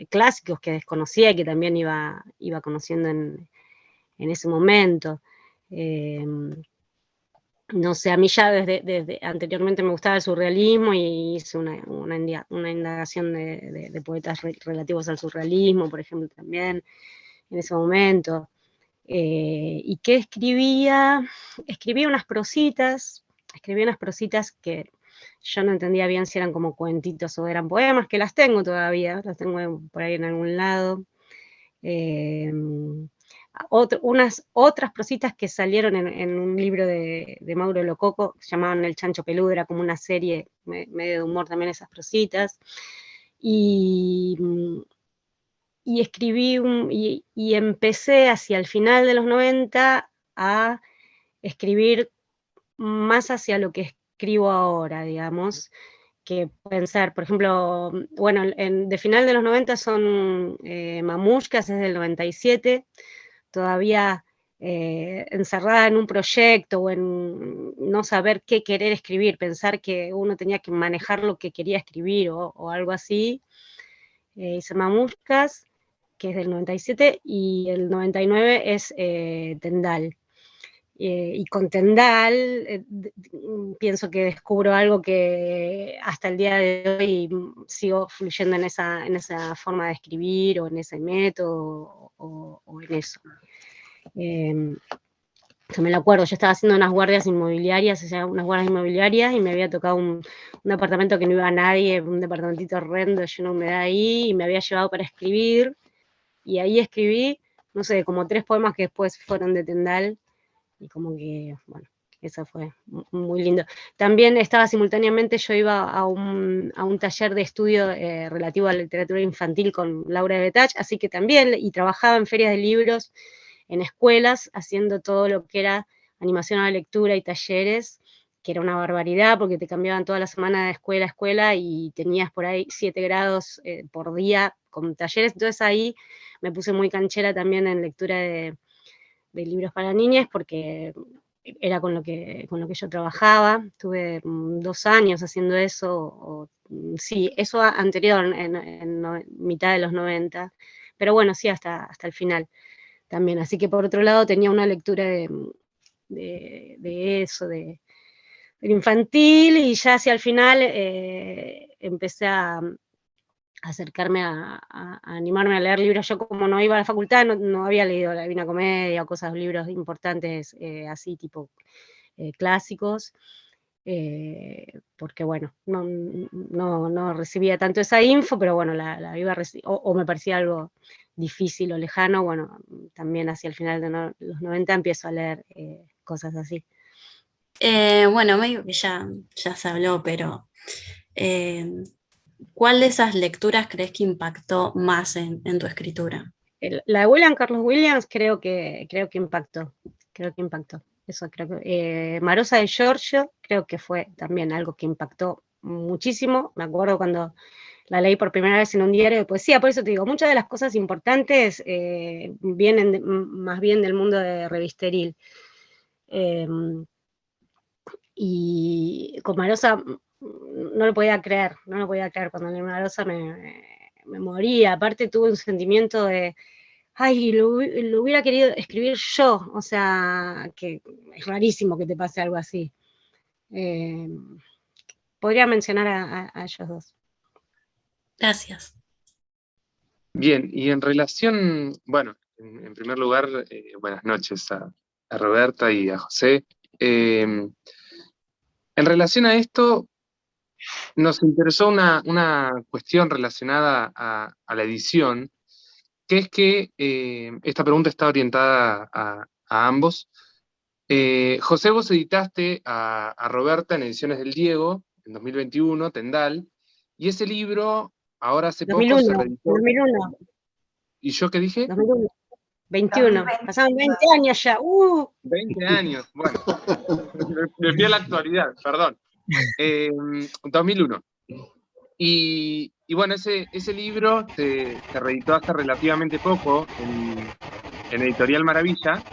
clásicos que desconocía y que también iba conociendo en ese momento. No sé, a mí ya desde anteriormente me gustaba el surrealismo y hice una indagación de poetas relativos al surrealismo, por ejemplo, también en ese momento. ¿Y qué escribía? Escribía unas prositas que yo no entendía bien si eran como cuentitos o eran poemas, que las tengo todavía, las tengo por ahí en algún lado. Unas otras prositas que salieron en un libro de Mauro Lococo, que se llamaban El Chancho Peludo, era como una serie medio de humor también esas prositas. Y escribí y empecé hacia el final de los 90 a escribir más hacia lo que escribo ahora, digamos, que pueden ser, por ejemplo, bueno, de final de los 90 son Mamushkas, es del 97, todavía encerrada en un proyecto o en no saber qué querer escribir, pensar que uno tenía que manejar lo que quería escribir o algo así. Hice Mamushkas, que es del 97, y el 99 es Tendal. Y con Tendal pienso que descubro algo que hasta el día de hoy sigo fluyendo en esa forma de escribir o en ese método o en eso. Yo me lo acuerdo, yo estaba haciendo unas guardias inmobiliarias, y me había tocado un apartamento que no iba a nadie, un departamentito horrendo, lleno de humedad ahí, y me había llevado para escribir, y ahí escribí, no sé, como 3 poemas que después fueron de Tendal, y como que, bueno, eso fue muy lindo. También estaba simultáneamente, yo iba a un taller de estudio relativo a la literatura infantil con Laura de Betach, así que también, y trabajaba en ferias de libros, en escuelas, haciendo todo lo que era animación a la lectura y talleres, que era una barbaridad, porque te cambiaban toda la semana de escuela a escuela, y tenías por ahí 7 grados por día con talleres, entonces ahí me puse muy canchera también en lectura de libros para niñas, porque era con lo que yo trabajaba. Tuve 2 años haciendo eso, sí, eso anterior, en mitad de los 90, pero bueno, sí, hasta el final también. Así que por otro lado tenía una lectura de eso, del infantil, y ya hacia el final empecé a acercarme a animarme a leer libros. Yo, como no iba a la facultad, no había leído La Divina Comedia o cosas, libros importantes así, tipo clásicos, porque bueno, no recibía tanto esa info, pero bueno, la iba a recibir, o me parecía algo difícil o lejano. Bueno, también hacia el final de los 90 empiezo a leer cosas así. Bueno, medio que ya se habló, pero ¿cuál de esas lecturas crees que impactó más en tu escritura? La de William Carlos Williams creo que impactó, eso creo que, Marosa de Giorgio creo que fue también algo que impactó muchísimo. Me acuerdo cuando la leí por primera vez en un diario de poesía, por eso te digo, muchas de las cosas importantes vienen más bien del mundo de revisteril. Y con Marosa no lo podía creer, cuando leí Marosa me moría. Aparte tuve un sentimiento de, ay, lo hubiera querido escribir yo, o sea, que es rarísimo que te pase algo así. Podría mencionar a ellos dos. Gracias. Bien, y en relación, bueno, en primer lugar, buenas noches a Roberta y a José. En relación a esto, nos interesó una cuestión relacionada a la edición, que es que esta pregunta está orientada a ambos. José, vos editaste a Roberta en Ediciones del Diego, en 2021, Tendal, y ese libro, ahora hace poco, se 2001, reeditó. 2001, ¿Y yo qué dije? 2001, 21. Pasaron 20 años ya. 20 años, bueno, me fui a la actualidad, perdón. 2001. Y bueno, ese libro se reeditó hace relativamente poco en Editorial Maravilla,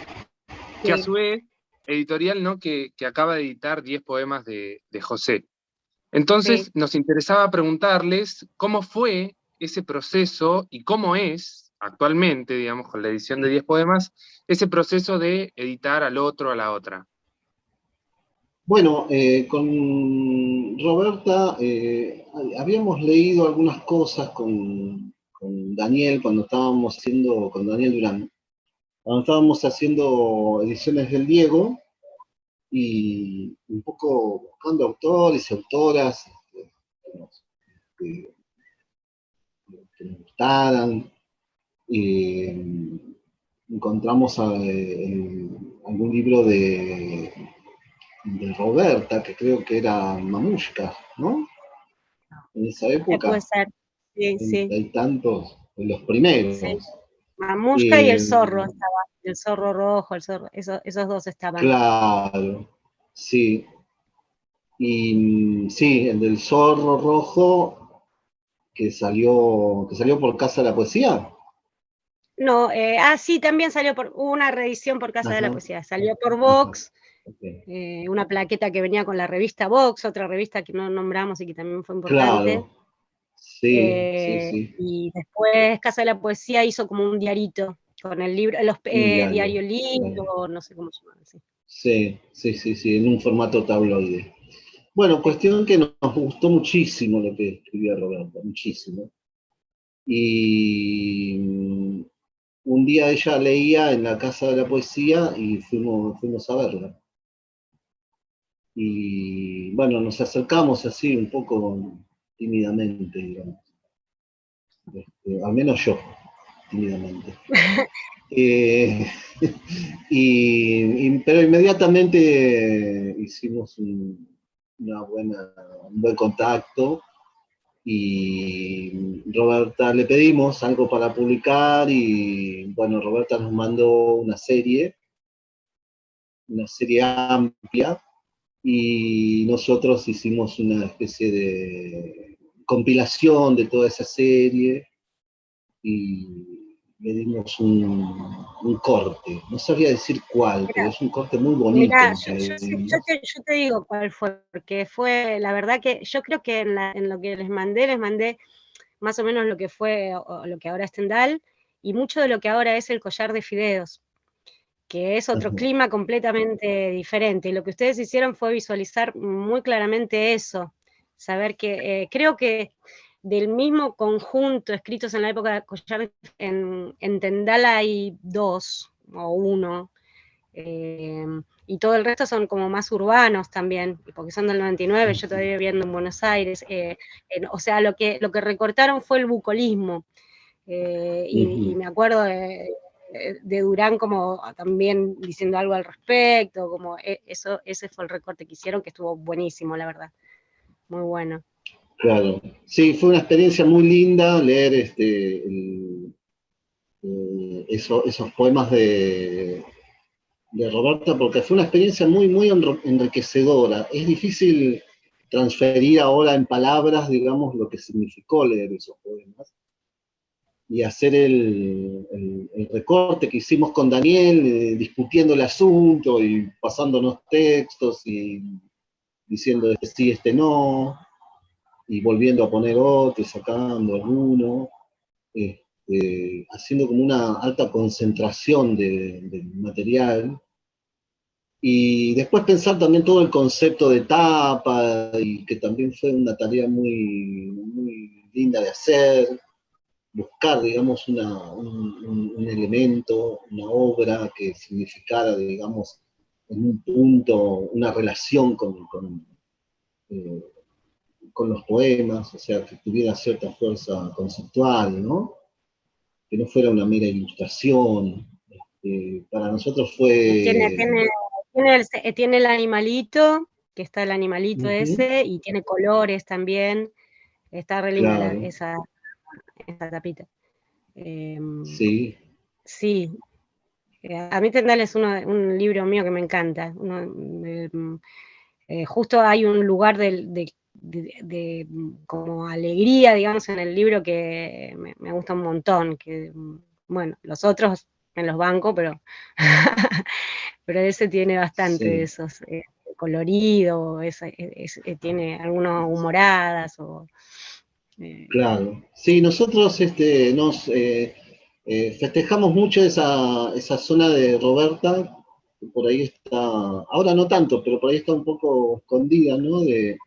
que a Sí. su vez, editorial, ¿no? que acaba de editar 10 poemas de José. Entonces, Sí. nos interesaba preguntarles cómo fue ese proceso y cómo es actualmente, digamos, con la edición de 10 poemas, ese proceso de editar al otro, a la otra. Bueno, con Roberta habíamos leído algunas cosas con Daniel cuando estábamos haciendo, con Daniel Durán, cuando estábamos haciendo Ediciones del Diego, y un poco buscando autores y autoras que nos gustaran. Encontramos algún libro de Roberta, que creo que era Mamushka, ¿no? En esa época, Puede ser. Sí, sí. hay tantos, de los primeros. Sí. Mamushka y el zorro estaba, el zorro rojo, el zorro, esos dos estaban. Claro, sí. Y sí, el del zorro rojo que salió por Casa de la Poesía. No, sí, también salió hubo una reedición por Casa de la Poesía, salió por Vox, una plaqueta que venía con la revista Vox, otra revista que no nombramos y que también fue importante. Claro, sí. Y después Casa de la Poesía hizo como un diarito, con el libro, diario libro, no sé cómo se llama. Sí, en un formato tabloide. Bueno, cuestión que nos gustó muchísimo lo que escribía Roberta, muchísimo. Y un día ella leía en la Casa de la Poesía y fuimos a verla. Y bueno, nos acercamos así un poco tímidamente, digamos. Al menos yo, tímidamente. Pero inmediatamente hicimos un buen contacto, y Roberta le pedimos algo para publicar, y bueno, Roberta nos mandó una serie amplia, y nosotros hicimos una especie de compilación de toda esa serie, y le dimos un corte, no sabría decir cuál, pero es un corte muy bonito. Mirá, yo te digo cuál fue, porque fue, la verdad que yo creo que en lo que les mandé más o menos lo que fue, o lo que ahora es Tendal, y mucho de lo que ahora es el Collar de Fideos, que es otro clima completamente diferente. Y lo que ustedes hicieron fue visualizar muy claramente eso, saber que creo que del mismo conjunto escritos en la época de Collar, en Tendal hay 2 o 1, y todo el resto son como más urbanos también, porque son del 99, yo todavía viviendo en Buenos Aires, o sea, lo que recortaron fue el bucolismo, y me acuerdo de Durán como también diciendo algo al respecto, como ese fue el recorte que hicieron, que estuvo buenísimo, la verdad, muy bueno. Claro, sí, fue una experiencia muy linda leer esos poemas de Roberta, porque fue una experiencia muy, muy enriquecedora. Es difícil transferir ahora en palabras, digamos, lo que significó leer esos poemas, y hacer el recorte que hicimos con Daniel, discutiendo el asunto y pasándonos textos y diciendo este sí, este no, y volviendo a poner otro y sacando alguno, haciendo como una alta concentración del material. Y después pensar también todo el concepto de tapa, y que también fue una tarea muy, muy linda de hacer. buscar, digamos, un elemento, una obra que significara, digamos, en un punto, una relación con los poemas, o sea, que tuviera cierta fuerza conceptual, ¿no? Que no fuera una mera ilustración. Para nosotros fue... Tiene el animalito, que está el animalito ese, y tiene colores también. Está re linda Claro. esa tapita. Sí. Sí. A mí Tendal es un libro mío que me encanta. Justo hay un lugar de como alegría, digamos, en el libro que me gusta un montón. Que, bueno, los otros me los banco, pero ese tiene bastante de esos colorido, tiene algunas humoradas. Claro. Sí, nosotros nos festejamos mucho esa zona de Roberta, que por ahí está, ahora no tanto, pero por ahí está un poco escondida, ¿no? De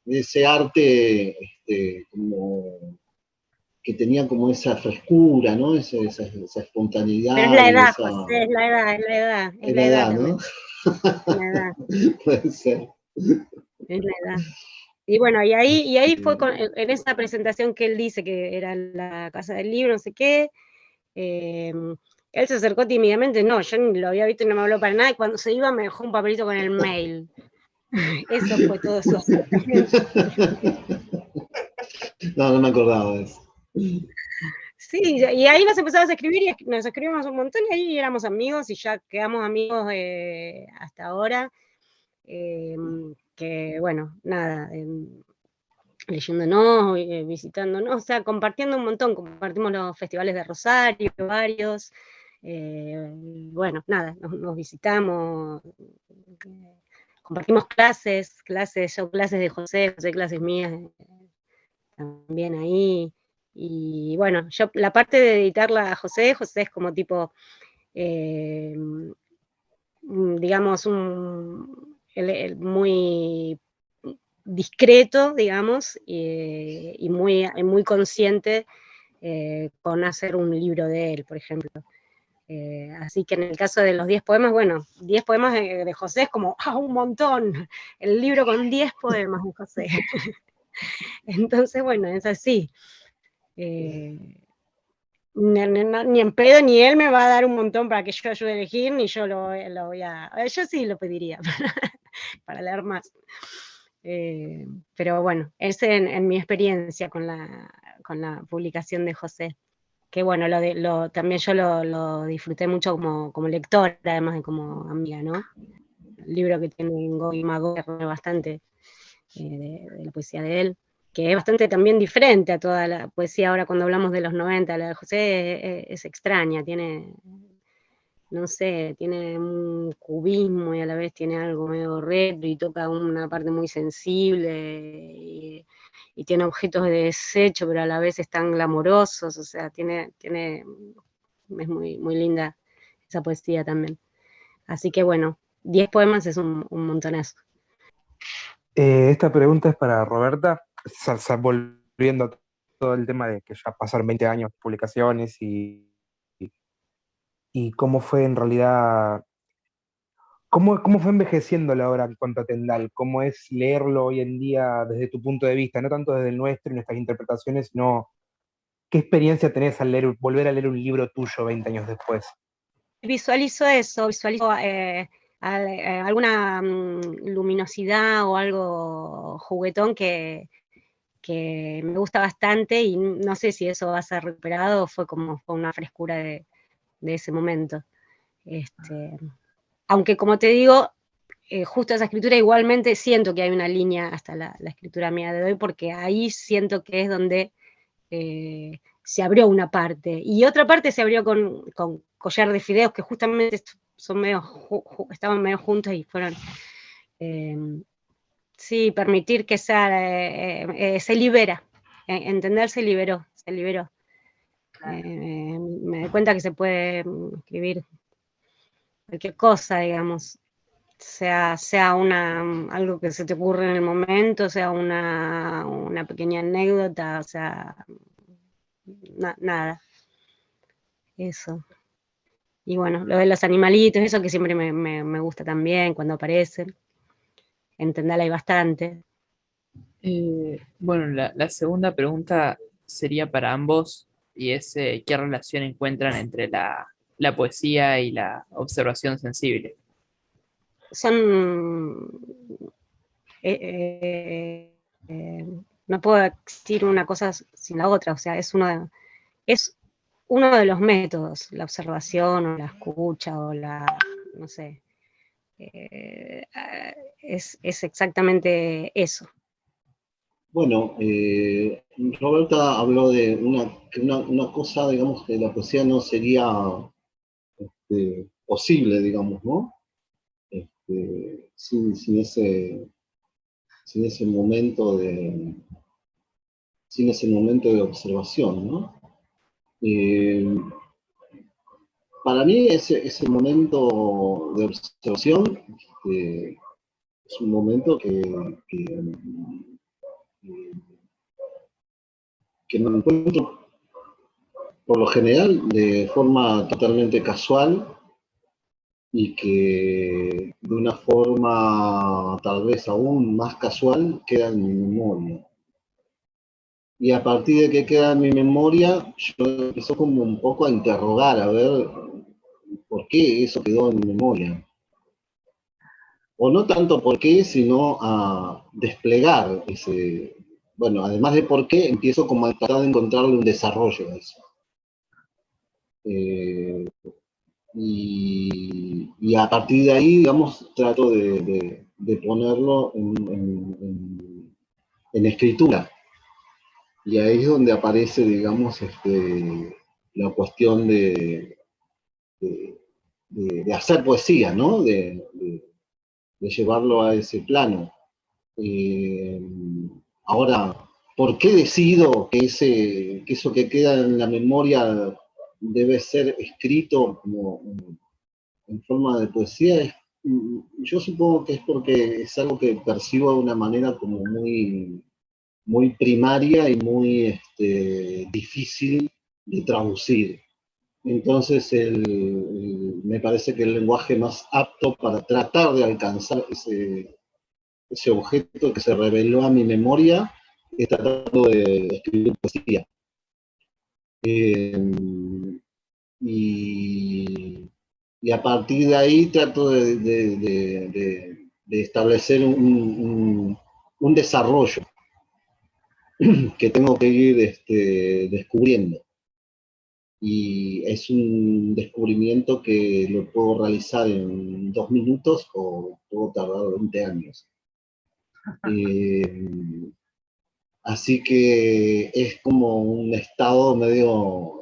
ese arte como que tenía como esa frescura, ¿no? Esa espontaneidad. Pero es la edad, esa... José, es la edad es la edad, ¿no? Es la edad. Puede ser. Es la edad. Y bueno, y ahí fue en esa presentación que él dice que era la Casa del Libro, no sé qué, él se acercó tímidamente, no, yo ni lo había visto y no me habló para nada, y cuando se iba me dejó un papelito con el mail. Eso fue todo su acercamiento. No me acordaba de eso. Sí, y ahí nos empezamos a escribir y nos escribimos un montón y ahí éramos amigos y ya quedamos amigos hasta ahora. Que bueno, nada, leyéndonos, visitándonos, o sea, compartiendo un montón, compartimos los festivales de Rosario, varios, bueno, nada, nos visitamos, compartimos clases, yo clases de José clases mías también ahí, y bueno, yo la parte de editarla a José es como tipo, digamos, muy discreto, digamos, y muy consciente con hacer un libro de él, por ejemplo. Así que en el caso de los 10 poemas, bueno, 10 poemas de José es como un montón, el libro con 10 poemas de José. Entonces, bueno, es así. Ni en pedo ni él me va a dar un montón para que yo ayude a elegir, ni yo lo voy a... Yo sí lo pediría para leer más. Pero bueno, es en mi experiencia con la publicación de José. Que bueno, también yo lo disfruté mucho como lectora, además de como amiga, ¿no? El libro que tiene Goy Magor bastante de la poesía de él, que es bastante también diferente a toda la poesía ahora cuando hablamos de los 90, la de José es extraña, tiene, no sé, tiene un cubismo y a la vez tiene algo medio retro y toca una parte muy sensible y tiene objetos de desecho, pero a la vez están glamorosos, o sea, es muy, muy linda esa poesía también. Así que bueno, 10 poemas es un montonazo. Esta pregunta es para Roberta, volviendo a todo el tema de que ya pasaron 20 años de publicaciones y cómo fue en realidad, cómo fue envejeciendo la obra en cuanto a Tendal, cómo es leerlo hoy en día desde tu punto de vista, no tanto desde el nuestro y nuestras interpretaciones, sino qué experiencia tenés al volver a leer un libro tuyo 20 años después. Visualizo eso, alguna luminosidad o algo juguetón que me gusta bastante y no sé si eso va a ser recuperado o fue una frescura de ese momento. Aunque como te digo, justo esa escritura igualmente siento que hay una línea hasta la escritura mía de hoy, porque ahí siento que es donde se abrió una parte, y otra parte se abrió con Collar de Fideos, que justamente estaban medio juntos y fueron, sí, permitir que se libera, entender se liberó. Me doy cuenta que se puede escribir cualquier cosa, digamos, sea algo que se te ocurre en el momento, sea una pequeña anécdota, o sea, nada, eso. Y bueno, lo de los animalitos, eso que siempre me gusta también cuando aparecen. En Tendal hay bastante. Bueno, la segunda pregunta sería para ambos y es ¿qué relación encuentran entre la poesía y la observación sensible? Son, no puedo decir una cosa sin la otra, o sea, es uno de los métodos, la observación o la escucha o no sé, es exactamente eso. Bueno, Roberta habló de una cosa, digamos, que la poesía no sería posible, digamos, ¿no? Sin ese momento de observación, ¿no? Para mí ese momento de observación es un momento que me encuentro por lo general de forma totalmente casual y que de una forma tal vez aún más casual queda en mi memoria. Y a partir de que queda en mi memoria, yo empiezo como un poco a interrogar, a ver por qué eso quedó en mi memoria. O no tanto por qué, sino a desplegar ese... Bueno, además de por qué, empiezo como a tratar de encontrarle un desarrollo a eso. Y a partir de ahí, digamos, trato de ponerlo en escritura. Y ahí es donde aparece, digamos, la cuestión de hacer poesía, ¿no? De llevarlo a ese plano. Ahora, ¿por qué decido que eso que queda en la memoria debe ser escrito como en forma de poesía? Yo supongo que es porque es algo que percibo de una manera como muy primaria y muy difícil de traducir. Entonces me parece que el lenguaje más apto para tratar de alcanzar ese objeto que se reveló a mi memoria es tratando de escribir poesía. Y a partir de ahí trato de establecer un desarrollo que tengo que ir descubriendo. Y es un descubrimiento que lo puedo realizar en 2 minutos o puedo tardar 20 años. Así que es como un estado medio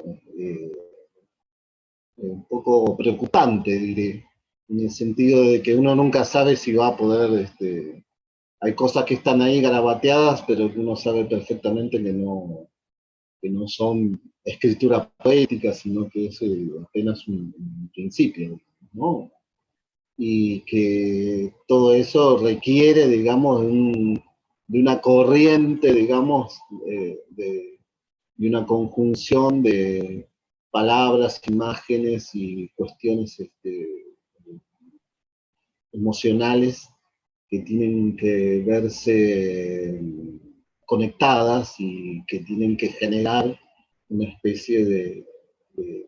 un poco preocupante, diré, en el sentido de que uno nunca sabe si va a poder, hay cosas que están ahí garabateadas, pero que uno sabe perfectamente que no son escritura poética, sino que es apenas un principio, ¿no? Y que todo eso requiere, digamos, de una corriente, digamos, de una conjunción de palabras, imágenes y cuestiones emocionales que tienen que verse conectadas y que tienen que generar una especie de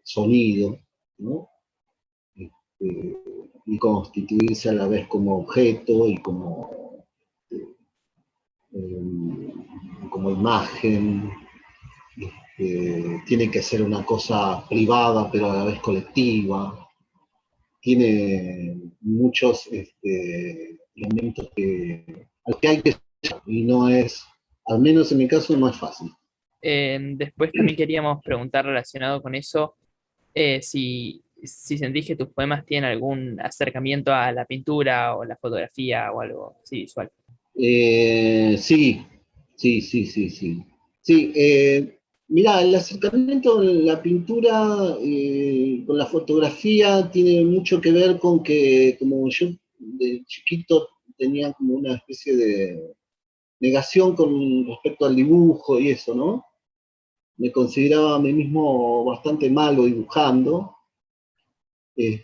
sonido, ¿no? Y constituirse a la vez como objeto y como imagen. Tiene que ser una cosa privada pero a la vez colectiva. Tiene muchos elementos al que hay que escuchar, y no es, al menos en mi caso, no es fácil. Después también queríamos preguntar relacionado con eso, si sentís que tus poemas tienen algún acercamiento a la pintura o la fotografía o algo así visual. Sí. Sí, mirá, el acercamiento en la pintura con la fotografía tiene mucho que ver con que, como yo de chiquito tenía como una especie de negación con respecto al dibujo y eso, ¿no? me consideraba a mí mismo bastante malo dibujando, y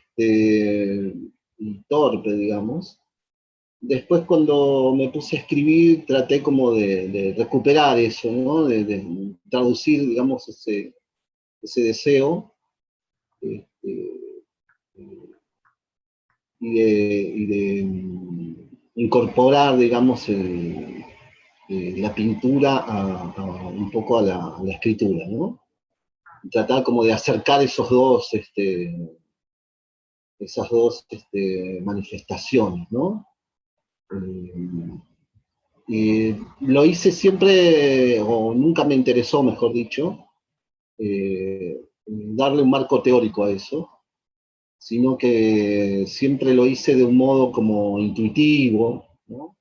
torpe, digamos. Después cuando me puse a escribir traté como de recuperar eso, ¿no? De traducir, digamos, ese deseo, y de incorporar, digamos, la pintura un poco a la escritura, ¿no? Tratar como de acercar esas dos manifestaciones, ¿no? Y lo hice siempre, o nunca me interesó, mejor dicho, darle un marco teórico a eso, sino que siempre lo hice de un modo como intuitivo, ¿no?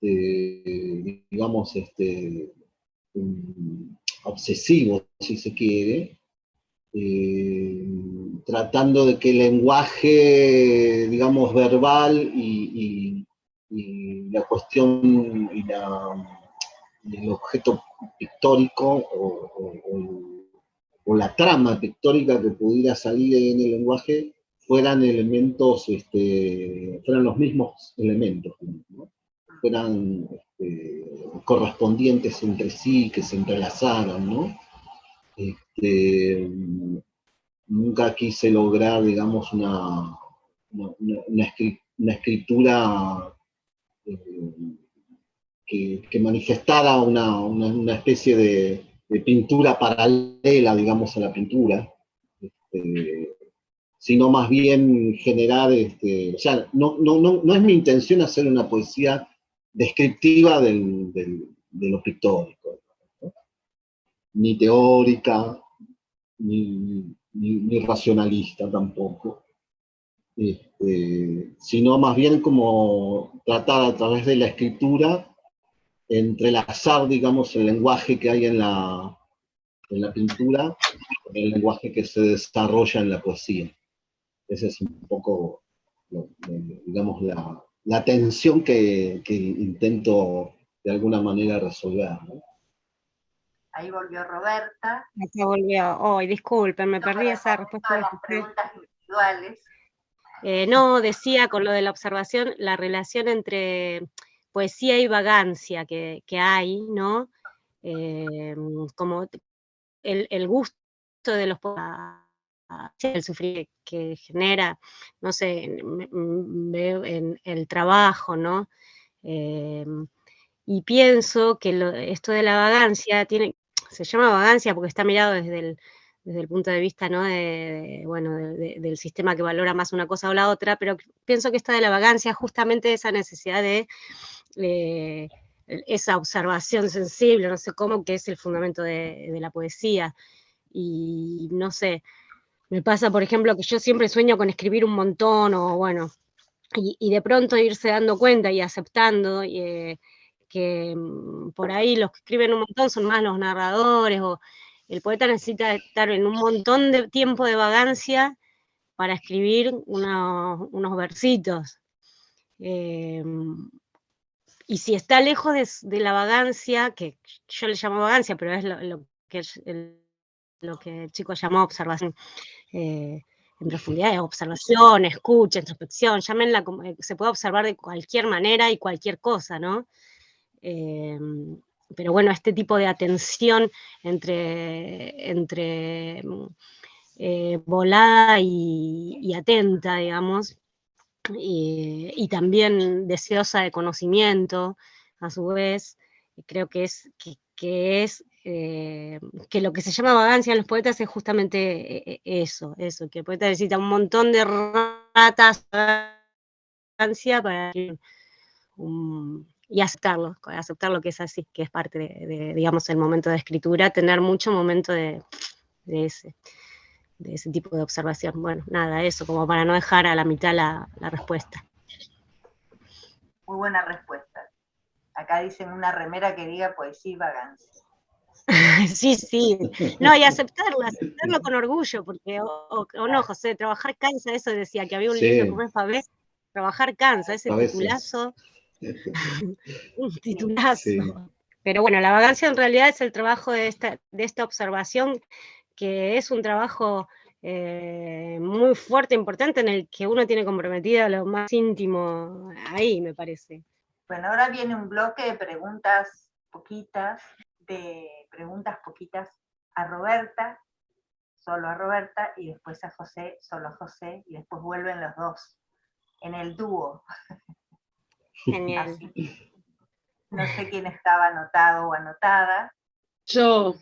Digamos, obsesivo, si se quiere, tratando de que el lenguaje, digamos, verbal y la cuestión y el objeto pictórico o la trama pictórica que pudiera salir en el lenguaje fueran elementos, fueran los mismos elementos, ¿no? Fueran correspondientes entre sí, que se entrelazaran, ¿no? Nunca quise lograr, digamos, una escritura que manifestara una especie de pintura paralela, digamos, a la pintura, sino más bien generar, o sea, no es mi intención hacer una poesía descriptiva de lo pictórico, ¿no? Ni teórica, ni racionalista tampoco, sino más bien como tratar a través de la escritura entrelazar, digamos, el lenguaje que hay en la pintura con el lenguaje que se desarrolla en la poesía. Esa es un poco, digamos, la tensión que intento de alguna manera resolver, ¿no? Ahí volvió Roberta. Acá volvió. Oh, disculpen, me perdí esa respuesta de las usted. preguntas individuales. No, decía con lo de la observación, la relación entre poesía y vagancia que hay, ¿no? Como el gusto de los poetas, el sufrir que genera, no sé, veo en el trabajo, ¿no? Y pienso que esto de la vagancia se llama vagancia porque está mirado desde el punto de vista, ¿no? Bueno, del sistema que valora más una cosa o la otra, pero pienso que esta de la vagancia justamente esa necesidad de esa observación sensible, no sé cómo, que es el fundamento de la poesía. Y no sé, me pasa, por ejemplo, que yo siempre sueño con escribir un montón, o bueno, y de pronto irse dando cuenta y aceptando que por ahí los que escriben un montón son más los narradores, o el poeta necesita estar en un montón de tiempo de vagancia para escribir unos versitos. Y si está lejos de la vagancia, que yo le llamo vagancia, pero es lo que el chico llamó observación, en profundidad, observación, escucha, introspección, llámenla como se puede observar de cualquier manera y cualquier cosa, ¿no? Pero bueno, este tipo de atención entre volada y atenta, digamos, y también deseosa de conocimiento, a su vez, creo que lo que se llama vagancia en los poetas es justamente eso, que el poeta necesita un montón de ratas vagancia para y aceptarlo que es así, que es parte digamos, el momento de escritura, tener mucho momento de ese tipo de observación. Bueno, nada, eso, como para no dejar a la mitad la respuesta. Muy buena respuesta. Acá dicen una remera que diga poesía y vagancia. Sí. No, y aceptarlo con orgullo, porque, o no, José, trabajar cansa, eso decía, que había un libro como es Pavés, trabajar cansa, ese titulazo. Un titulazo. Sí. Pero bueno, la vagancia en realidad es el trabajo de esta observación, que es un trabajo muy fuerte, importante, en el que uno tiene comprometido lo más íntimo ahí, me parece. Bueno, ahora viene un bloque de preguntas poquitas a Roberta, solo a Roberta, y después a José, solo a José, y después vuelven los dos en el dúo. Genial. Así, no sé quién estaba anotado o anotada. Yo,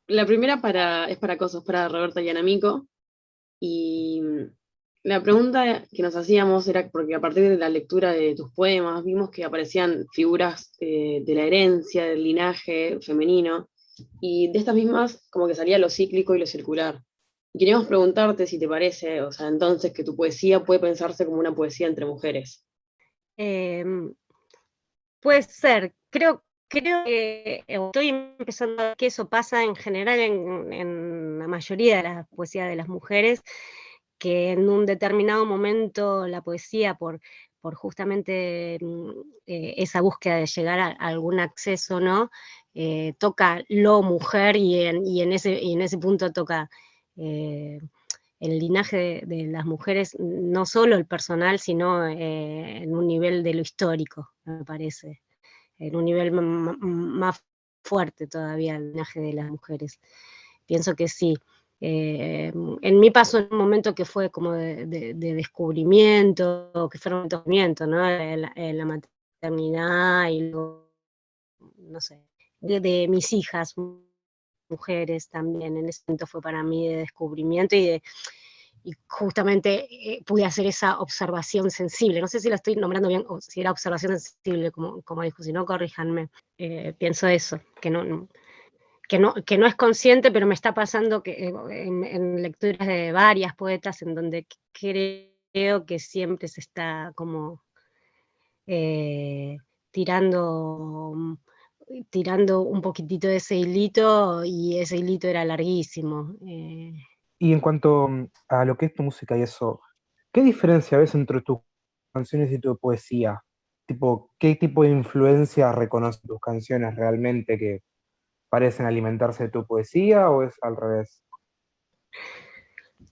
la primera es para cosas, para Roberta y Anamico, y la pregunta que nos hacíamos era porque a partir de la lectura de tus poemas vimos que aparecían figuras de la herencia, del linaje femenino, y de estas mismas como que salía lo cíclico y lo circular. Y queríamos preguntarte si te parece, o sea, entonces que tu poesía puede pensarse como una poesía entre mujeres. Puede ser, creo que estoy empezando a ver que eso pasa en general en la mayoría de las poesías de las mujeres, que en un determinado momento la poesía, por justamente esa búsqueda de llegar a algún acceso, ¿no? Toca lo mujer y en ese punto toca el linaje de las mujeres, no solo el personal, sino en un nivel de lo histórico, me parece, en un nivel más fuerte todavía el linaje de las mujeres. Pienso que sí. En mí pasó en un momento que fue como de descubrimiento, que fue un descubrimiento, ¿no? La maternidad y luego, no sé, de mis hijas, mujeres también, en ese momento fue para mí de descubrimiento y justamente pude hacer esa observación sensible. No sé si la estoy nombrando bien o si era observación sensible, como dijo, si no, corríjanme. Pienso eso, que no es consciente, pero me está pasando que en lecturas de varias poetas en donde creo que siempre se está como tirando un poquitito de ese hilito, y ese hilito era larguísimo. Y en cuanto a lo que es tu música y eso, ¿qué diferencia ves entre tus canciones y tu poesía? Tipo, ¿qué tipo de influencia reconoces tus canciones realmente que parecen alimentarse de tu poesía o es al revés?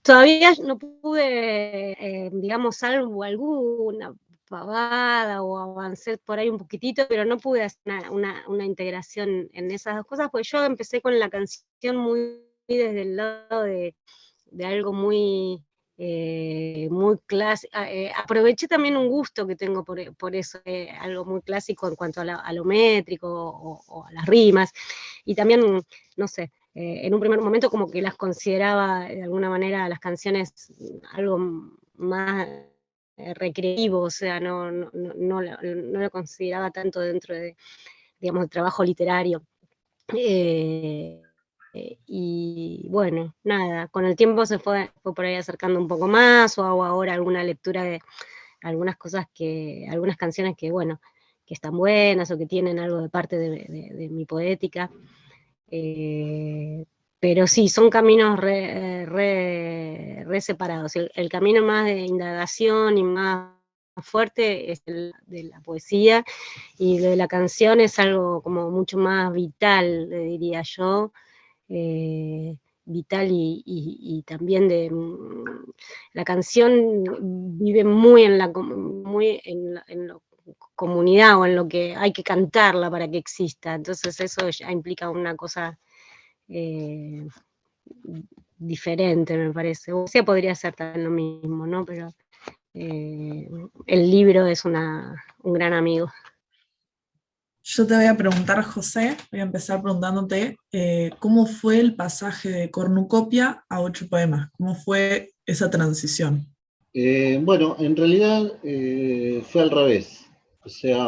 Todavía no pude, digamos, salvo alguna pavada o avancé por ahí un poquitito, pero no pude hacer una integración en esas dos cosas, porque yo empecé con la canción muy desde el lado de algo muy, muy clásico. Aproveché también un gusto que tengo por eso, algo muy clásico en cuanto a lo métrico o a las rimas, y también, no sé, en un primer momento como que las consideraba de alguna manera las canciones algo más recreativo, o sea, no lo consideraba tanto dentro de, digamos, del trabajo literario. Y bueno, nada, con el tiempo se fue por ahí acercando un poco más, o hago ahora alguna lectura de algunas algunas canciones que, bueno, que están buenas o que tienen algo de parte de mi poética. Pero sí, son caminos re separados. El camino más de indagación y más fuerte es el de la poesía, y lo de la canción es algo como mucho más vital, diría yo, vital y también la canción vive muy en la comunidad, o en lo que hay que cantarla para que exista. Entonces eso ya implica una cosa diferente, me parece. O sea, podría ser también lo mismo, ¿no? Pero el libro es un gran amigo. Yo te voy a preguntar, José, voy a empezar preguntándote cómo fue el pasaje de cornucopia a 8 poemas, cómo fue esa transición. Bueno, en realidad fue al revés. O sea,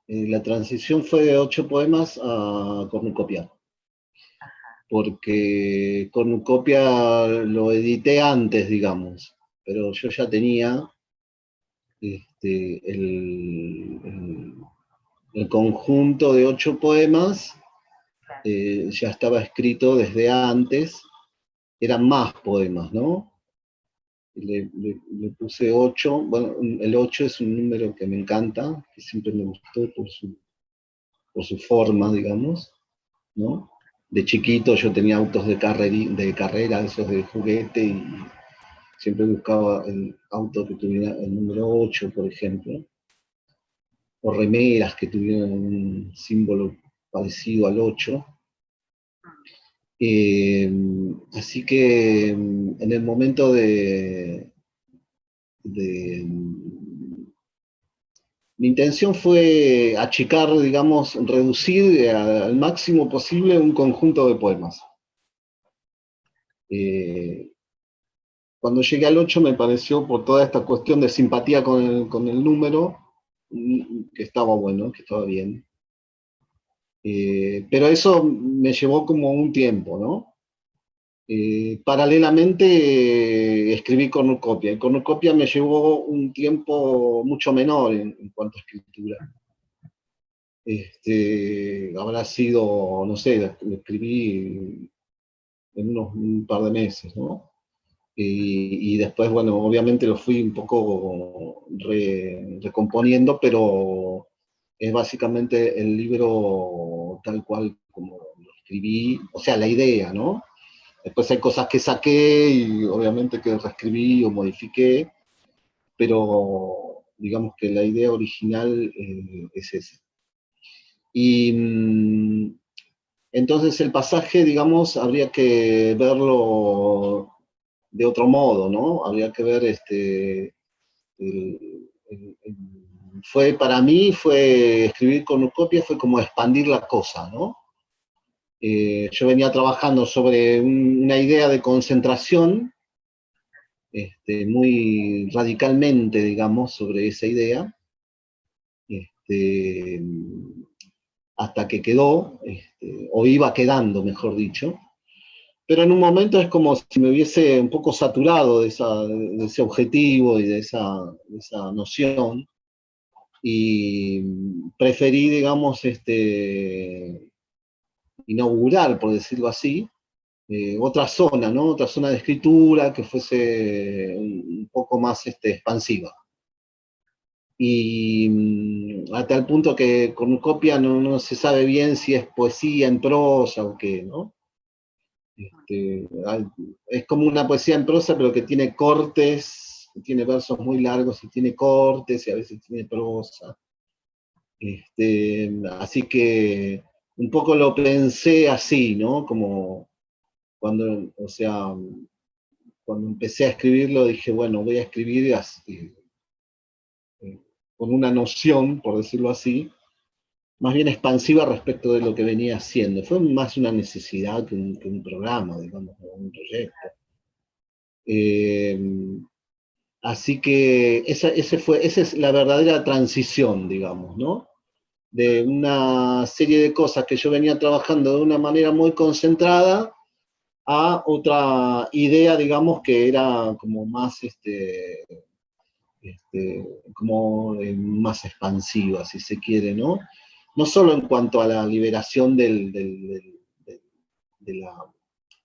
la transición fue de 8 poemas a cornucopia. Porque cornucopia lo edité antes, digamos, pero yo ya tenía el conjunto de 8 poemas, ya estaba escrito desde antes, eran más poemas, ¿no? Le puse 8, bueno, el 8 es un número que me encanta, que siempre me gustó por su por su forma, digamos, ¿no? De chiquito yo tenía autos de carrera, esos de juguete, y siempre buscaba el auto que tuviera el número 8, por ejemplo, o remeras que tuvieran un símbolo parecido al 8. Así que en el momento mi intención fue achicar, digamos, reducir al máximo posible un conjunto de poemas. Cuando llegué al 8 me pareció, por toda esta cuestión de simpatía con el número, que estaba bueno, que estaba bien. Pero eso me llevó como un tiempo, ¿no? Paralelamente escribí cornucopia. Y cornucopia me llevó un tiempo mucho menor en cuanto a escritura. Habrá sido, no sé, lo escribí en un par de meses, ¿no? Y después, bueno, obviamente lo fui un poco recomponiendo, pero es básicamente el libro tal cual como lo escribí, o sea, la idea, ¿no? Después hay cosas que saqué y obviamente que reescribí o modifiqué, pero digamos que la idea original es esa. Y entonces el pasaje, digamos, habría que verlo de otro modo, ¿no? Habría que ver, para mí fue escribir cornucopia, fue como expandir la cosa, ¿no? Yo venía trabajando sobre una idea de concentración, muy radicalmente, digamos, sobre esa idea, hasta que quedó, o iba quedando, mejor dicho, pero en un momento es como si me hubiese un poco saturado de ese objetivo y de esa noción, y preferí, digamos, inaugurar, por decirlo así, otra zona, ¿no? Otra zona de escritura que fuese un poco más expansiva. Y a tal punto que con copia no se sabe bien si es poesía en prosa o qué, ¿no? Es como una poesía en prosa, pero que tiene cortes, tiene versos muy largos y tiene cortes, y a veces tiene prosa. Así que un poco lo pensé así, ¿no? Como cuando, o sea, cuando empecé a escribirlo dije, bueno, voy a escribir así, con una noción, por decirlo así, más bien expansiva respecto de lo que venía haciendo. Fue más una necesidad que un programa, digamos, un proyecto. Así que esa es la verdadera transición, digamos, ¿no? De una serie de cosas que yo venía trabajando de una manera muy concentrada a otra idea, digamos, que era como más, como más expansiva, si se quiere, ¿no? No solo en cuanto a la liberación de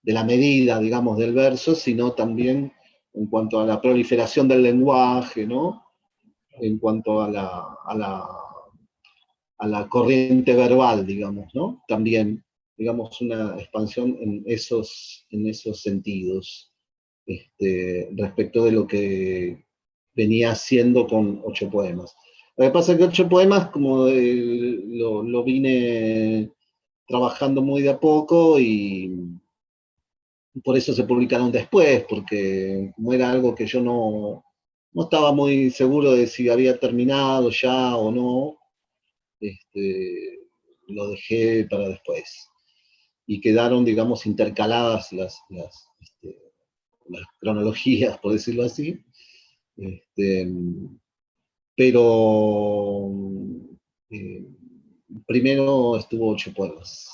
la medida, digamos, del verso, sino también en cuanto a la proliferación del lenguaje, ¿no? En cuanto a la corriente verbal, digamos, ¿no? También, digamos, una expansión en esos sentidos, respecto de lo que venía haciendo con 8 poemas. Lo que pasa es que 8 poemas, como lo vine trabajando muy de a poco, y por eso se publicaron después, porque como era algo que yo no estaba muy seguro de si había terminado ya o no, lo dejé para después. Y quedaron, digamos, intercaladas las cronologías, por decirlo así. Pero primero estuvo 8 poemas.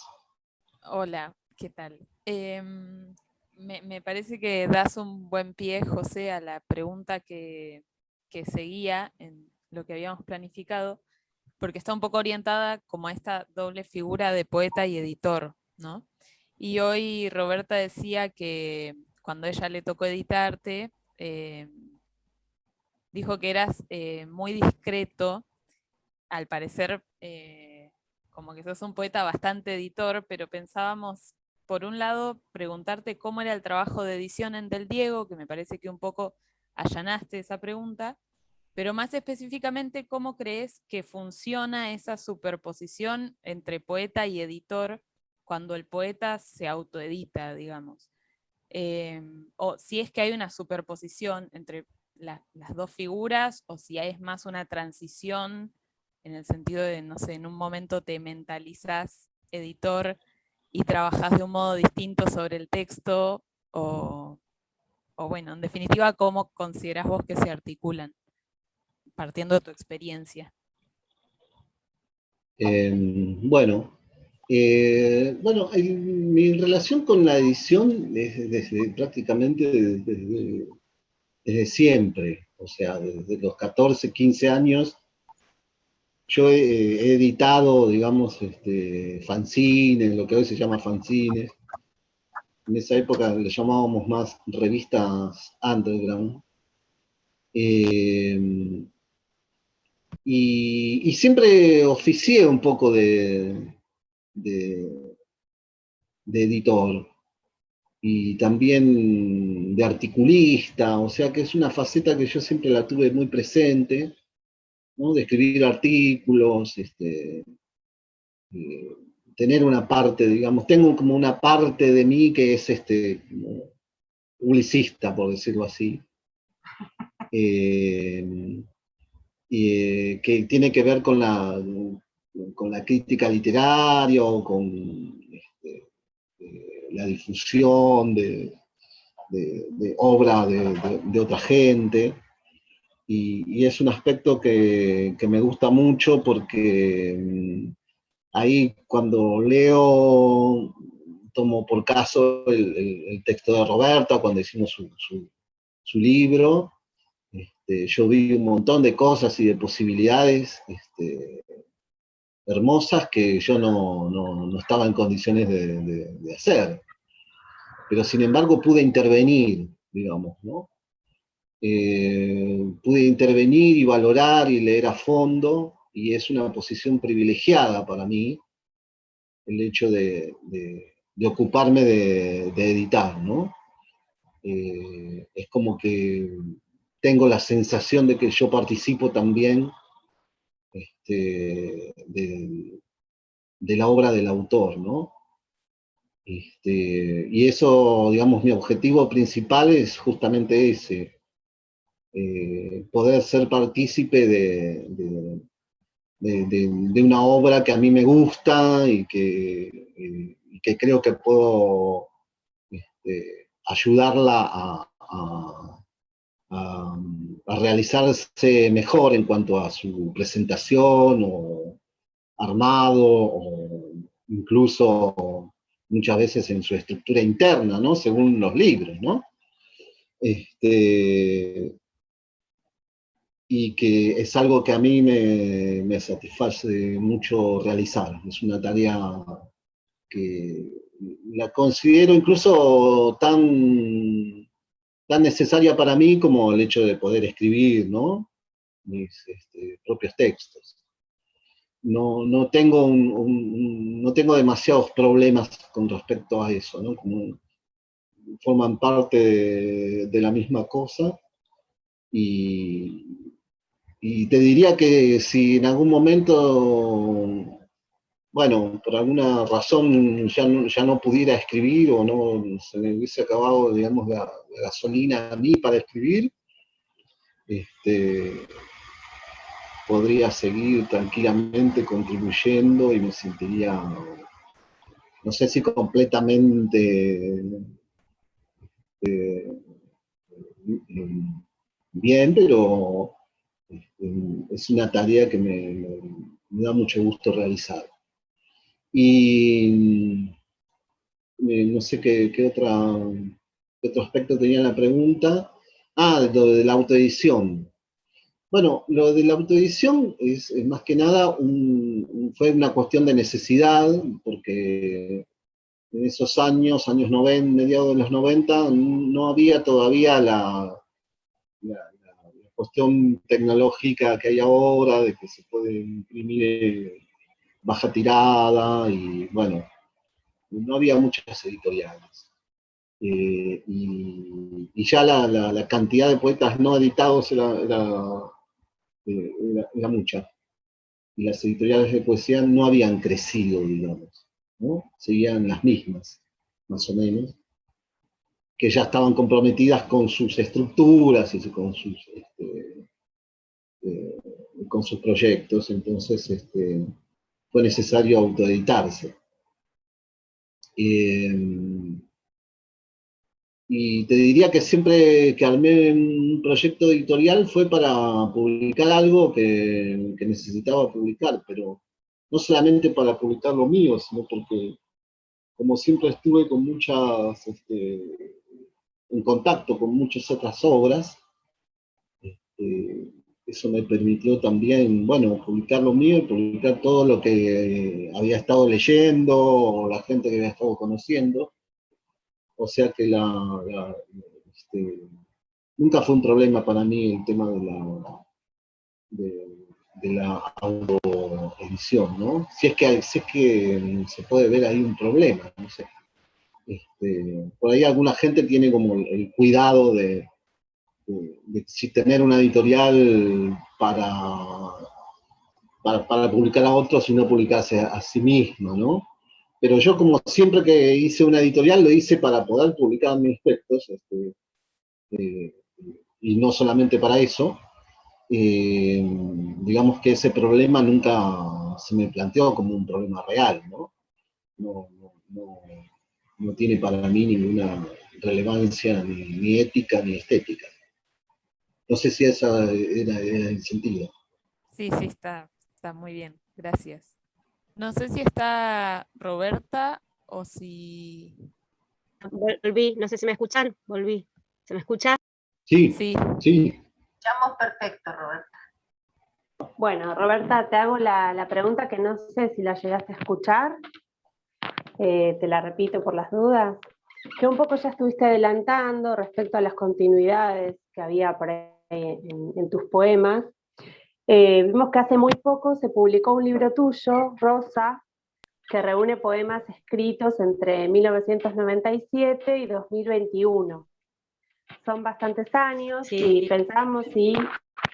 Hola, ¿qué tal? Me parece que das un buen pie, José, a la pregunta que seguía en lo que habíamos planificado, porque está un poco orientada como a esta doble figura de poeta y editor, ¿no? Y hoy Roberta decía que cuando ella le tocó editarte, dijo que eras muy discreto, al parecer como que sos un poeta bastante editor, pero pensábamos, por un lado, preguntarte cómo era el trabajo de edición en Del Diego, que me parece que un poco allanaste esa pregunta, pero más específicamente, ¿cómo crees que funciona esa superposición entre poeta y editor cuando el poeta se autoedita, digamos? O si es que hay una superposición entre las dos figuras, o si es más una transición en el sentido de, no sé, en un momento te mentalizás editor y trabajás de un modo distinto sobre el texto, o bueno, en definitiva, ¿cómo considerás vos que se articulan, partiendo de tu experiencia? Bueno, mi relación con la edición es prácticamente desde siempre, o sea, desde los 14, 15 años. Yo he editado, digamos, fanzines, lo que hoy se llama fanzines. En esa época le llamábamos más revistas underground. Y siempre oficié un poco de editor y también de articulista, o sea que es una faceta que yo siempre la tuve muy presente, ¿no? De escribir artículos, tener una parte, digamos, tengo como una parte de mí que es como publicista, por decirlo así, que tiene que ver con la crítica literaria o con la difusión de obra de otra gente. Y es un aspecto que me gusta mucho porque ahí cuando leo, tomo por caso el texto de Roberta, cuando hicimos su libro, yo vi un montón de cosas y de posibilidades hermosas que yo no estaba en condiciones de hacer. Pero sin embargo pude intervenir, digamos, ¿no? Pude intervenir y valorar y leer a fondo, y es una posición privilegiada para mí el hecho de ocuparme de editar, ¿no? Es como que tengo la sensación de que yo participo también de la obra del autor, ¿no? Y eso, digamos, mi objetivo principal es justamente ese, poder ser partícipe de una obra que a mí me gusta y que creo que puedo ayudarla a realizarse mejor en cuanto a su presentación o armado o incluso muchas veces en su estructura interna, ¿no? Según los libros, ¿no? Y que es algo que a mí me satisface mucho realizar. Es una tarea que la considero incluso tan necesaria para mí como el hecho de poder escribir, ¿no? Mis propios textos. No tengo, no tengo demasiados problemas con respecto a eso, ¿no? Como forman parte de la misma cosa. Y te diría que si en algún momento, bueno, por alguna razón ya no pudiera escribir o no se me hubiese acabado, digamos, la gasolina a mí para escribir, podría seguir tranquilamente contribuyendo y me sentiría, no sé si completamente bien, pero es una tarea que me da mucho gusto realizar. Y no sé qué otro aspecto tenía la pregunta. Lo de la autoedición. Bueno, lo de la autoedición es más que nada fue una cuestión de necesidad, porque en esos años 90, mediados de los 90, no había todavía la cuestión tecnológica que hay ahora, de que se puede imprimir baja tirada, y bueno, no había muchas editoriales. Y ya la cantidad de poetas no editados era mucha. Y las editoriales de poesía no habían crecido, digamos, ¿no? Seguían las mismas, más o menos, que ya estaban comprometidas con sus estructuras y con sus proyectos, entonces fue necesario autoeditarse. Y te diría que siempre que armé un proyecto editorial fue para publicar algo que necesitaba publicar, pero no solamente para publicar lo mío, sino porque como siempre estuve con muchas, en contacto con muchas otras obras, eso me permitió también, bueno, publicar lo mío y publicar todo lo que había estado leyendo, o la gente que había estado conociendo. O sea que nunca fue un problema para mí el tema de la autoedición, ¿no? Si es que se puede ver ahí un problema, no sé. Por ahí alguna gente tiene como el cuidado de si tener una editorial para publicar a otros y no publicarse a sí mismo, ¿no? Pero yo, como siempre que hice una editorial, lo hice para poder publicar mis textos, y no solamente para eso. Digamos que ese problema nunca se me planteó como un problema real, ¿no? No tiene para mí ninguna relevancia ni ética ni estética. No sé si esa era el sentido. Sí, está muy bien, gracias. No sé si está Roberta o si... Volví, no sé si me escuchan, volví. ¿Se me escucha? Sí, sí. Escuchamos perfecto, Roberta. Bueno, Roberta, te hago la pregunta que no sé si la llegaste a escuchar. Te la repito por las dudas. Que un poco ya estuviste adelantando respecto a las continuidades que había por ahí en tus poemas. Vimos que hace muy poco se publicó un libro tuyo, Rosa, que reúne poemas escritos entre 1997 y 2021. Son bastantes años, sí. Y pensamos si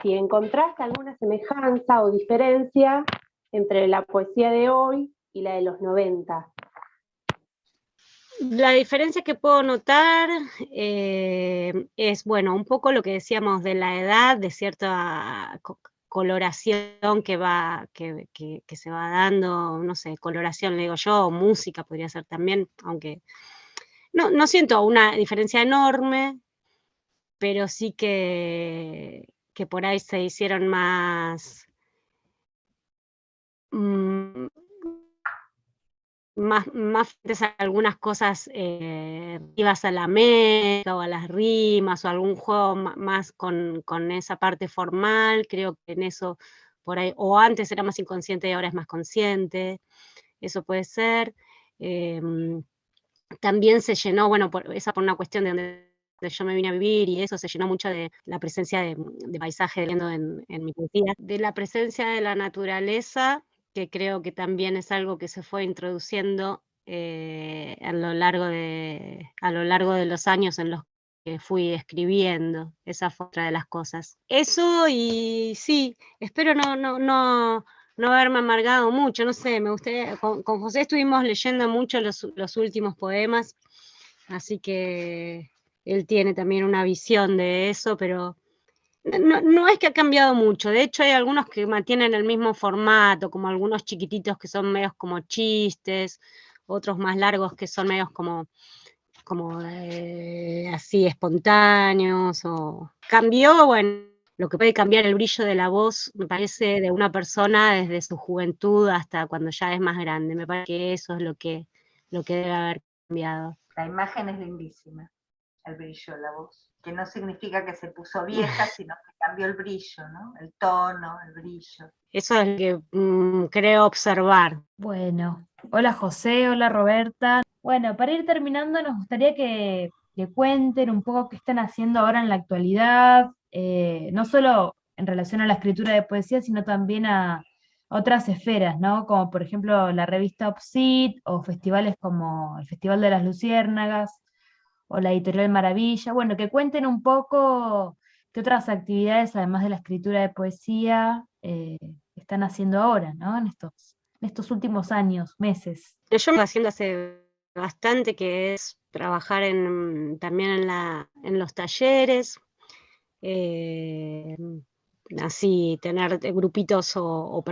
encontraste alguna semejanza o diferencia entre la poesía de hoy y la de los 90. La diferencia que puedo notar es, bueno, un poco lo que decíamos de la edad, de cierta coloración que se va dando, no sé, coloración le digo yo, o música podría ser también, aunque no siento una diferencia enorme, pero sí que por ahí se hicieron más fuertes a algunas cosas relativas a la métrica o a las rimas, o algún juego más con esa parte formal. Creo que en eso por ahí, o antes era más inconsciente y ahora es más consciente, eso puede ser. También se llenó, bueno, por una cuestión de donde yo me vine a vivir, y eso se llenó mucho de la presencia de paisaje viendo en mi poesía, de la presencia de la naturaleza, que creo que también es algo que se fue introduciendo a lo largo de los años en los que fui escribiendo. Esa fue otra de las cosas. Eso, y sí, espero no haberme amargado mucho, no sé, me gustaría, con José estuvimos leyendo mucho los últimos poemas, así que él tiene también una visión de eso, pero no es que ha cambiado mucho. De hecho hay algunos que mantienen el mismo formato, como algunos chiquititos que son medios como chistes, otros más largos que son medios como así espontáneos. O cambió, bueno, lo que puede cambiar el brillo de la voz, me parece, de una persona desde su juventud hasta cuando ya es más grande. Me parece que eso es lo que debe haber cambiado. La imagen es lindísima, el brillo de la voz, que no significa que se puso vieja, sino que cambió el brillo, ¿no? El tono, el brillo. Eso es lo que creo observar. Bueno, hola José, hola Roberta. Bueno, para ir terminando, nos gustaría que cuenten un poco qué están haciendo ahora en la actualidad, no solo en relación a la escritura de poesía, sino también a otras esferas, ¿no? Como por ejemplo la revista Obsit, o festivales como el Festival de las Luciérnagas, o la Editorial Maravilla. Bueno, que cuenten un poco qué otras actividades, además de la escritura de poesía, están haciendo ahora, ¿no? En estos últimos años, meses. Yo me estoy haciendo hace bastante, que es trabajar también en los talleres, así tener grupitos o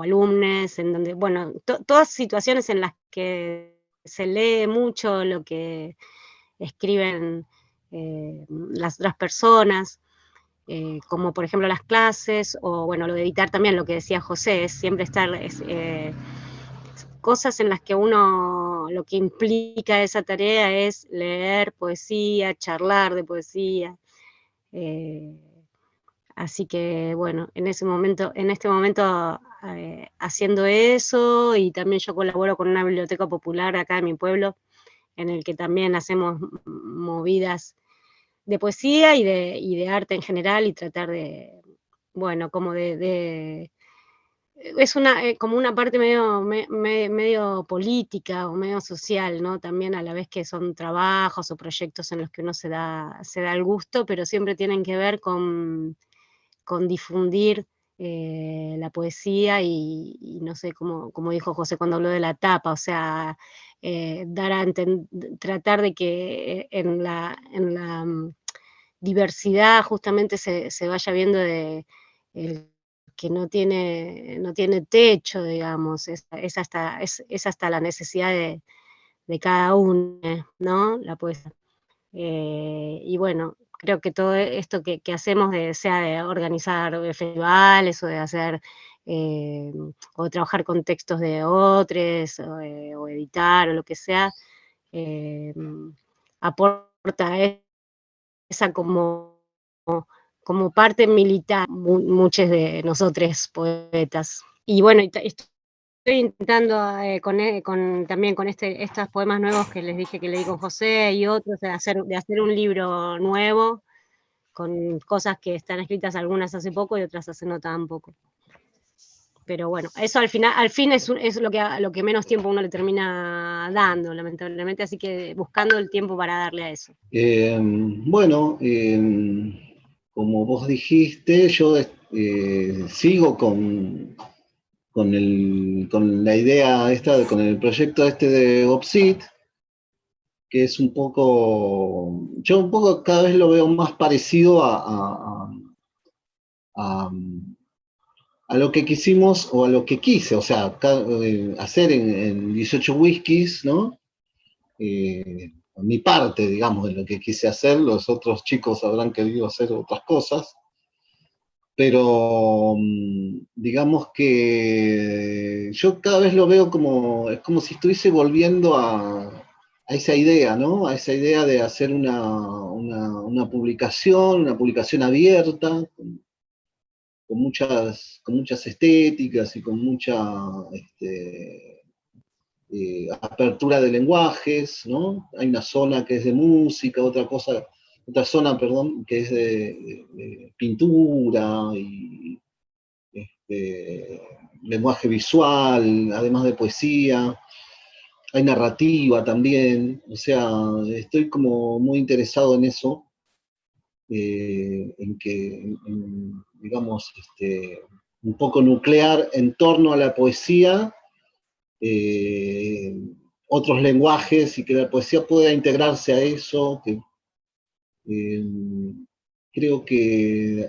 alumnos, en donde, bueno, todas situaciones en las que se lee mucho lo que escriben las otras personas, como por ejemplo las clases, o bueno, lo de editar también, lo que decía José, es siempre estar... cosas en las que uno, lo que implica esa tarea es leer poesía, charlar de poesía. Así que bueno, en este momento haciendo eso, y también yo colaboro con una biblioteca popular acá en mi pueblo, en el que también hacemos movidas de poesía y de arte en general, y tratar de, bueno, como es como una parte medio política o medio social, ¿no? También, a la vez que son trabajos o proyectos en los que uno se da el gusto, pero siempre tienen que ver con difundir la poesía, y no sé, como dijo José cuando habló de la tapa, o sea, tratar de que en la diversidad justamente se vaya viendo el que no tiene techo, digamos, es hasta la necesidad de cada uno, ¿no? La poesía. Y bueno, creo que todo esto que hacemos, sea de organizar festivales, o de hacer, o de trabajar con textos de otros, o editar, o lo que sea, aporta esa como parte militar, muchos de nosotros poetas. Y bueno, estoy intentando también con estos poemas nuevos que les dije que leí con José y otros, de hacer un libro nuevo, con cosas que están escritas, algunas hace poco y otras hace no tan poco. Pero bueno, eso al fin es lo que menos tiempo uno le termina dando, lamentablemente, así que buscando el tiempo para darle a eso. Bueno, como vos dijiste, yo sigo con la idea esta, con el proyecto este de Obsit, que es yo un poco cada vez lo veo más parecido a lo que quisimos, o a lo que quise, o sea, hacer en 18 whiskies, ¿no? Mi parte, digamos, de lo que quise hacer. Los otros chicos habrán querido hacer otras cosas, pero digamos que yo cada vez lo veo es como si estuviese volviendo a esa idea, ¿no? A esa idea de hacer una publicación abierta, con muchas estéticas y con mucha apertura de lenguajes, ¿no? Hay una zona que es de música, otra zona, perdón, que es de pintura y lenguaje visual, además de poesía. Hay narrativa también, o sea, estoy como muy interesado en eso, digamos, un poco nuclear en torno a la poesía, otros lenguajes, y que la poesía pueda integrarse a eso. Creo que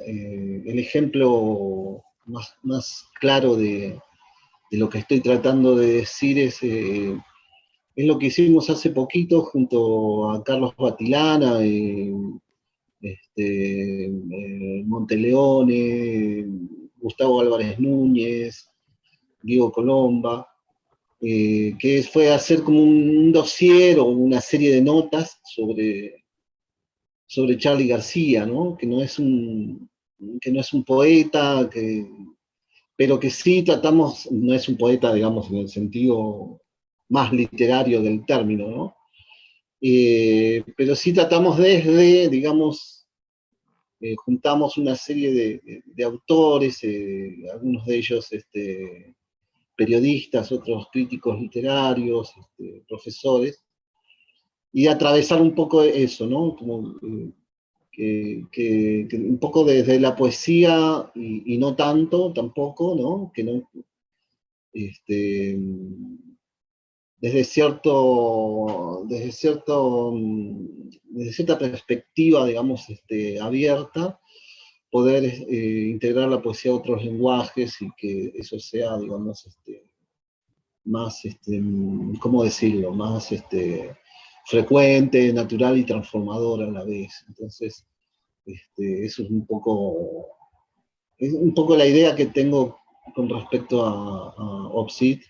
el ejemplo más claro de lo que estoy tratando de decir es lo que hicimos hace poquito junto a Carlos Batilana, Monteleone, Gustavo Álvarez Núñez, Diego Colomba, que fue hacer como un dossier o una serie de notas sobre Charly García, ¿no? Que no es un poeta, pero que sí tratamos, no es un poeta, digamos, en el sentido más literario del término, ¿no? Pero sí tratamos desde, digamos, juntamos una serie de autores, algunos de ellos periodistas, otros críticos literarios, profesores, y atravesar un poco eso, ¿no? Como, que un poco desde la poesía y no tanto tampoco, ¿no? Que no, desde cierta perspectiva, digamos, abierta, poder integrar la poesía a otros lenguajes y que eso sea, digamos, más, ¿cómo decirlo?, más frecuente, natural y transformador a la vez. Entonces, eso es un poco la idea que tengo con respecto a Obsid,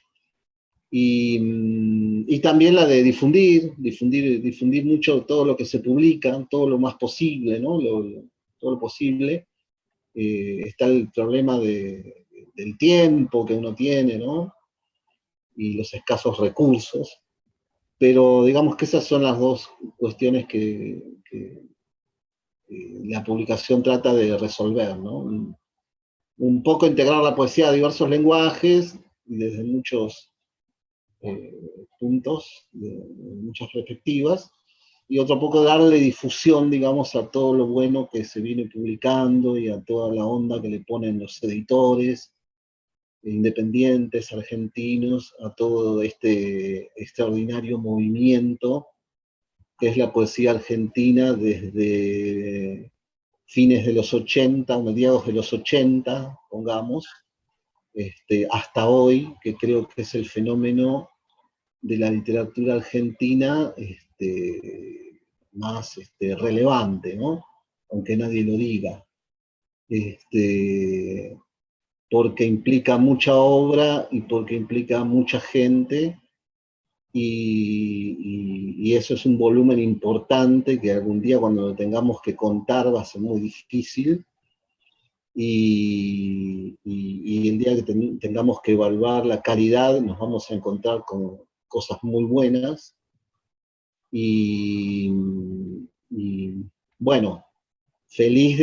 y también la de difundir mucho todo lo que se publica, todo lo más posible, ¿no? Todo lo posible. Está el problema del tiempo que uno tiene, ¿no? Y los escasos recursos, pero digamos que esas son las dos cuestiones que la publicación trata de resolver, ¿no? Un poco integrar la poesía a diversos lenguajes, y desde muchos puntos, de muchas perspectivas, y otro poco darle difusión, digamos, a todo lo bueno que se viene publicando y a toda la onda que le ponen los editores independientes, argentinos, a todo este extraordinario movimiento que es la poesía argentina desde fines de los 80, mediados de los 80, pongamos, hasta hoy, que creo que es el fenómeno de la literatura argentina más relevante, ¿no? Aunque nadie lo diga. Porque implica mucha obra y porque implica mucha gente, y eso es un volumen importante que algún día cuando lo tengamos que contar va a ser muy difícil, y el día que tengamos que evaluar la calidad nos vamos a encontrar con cosas muy buenas, y bueno, feliz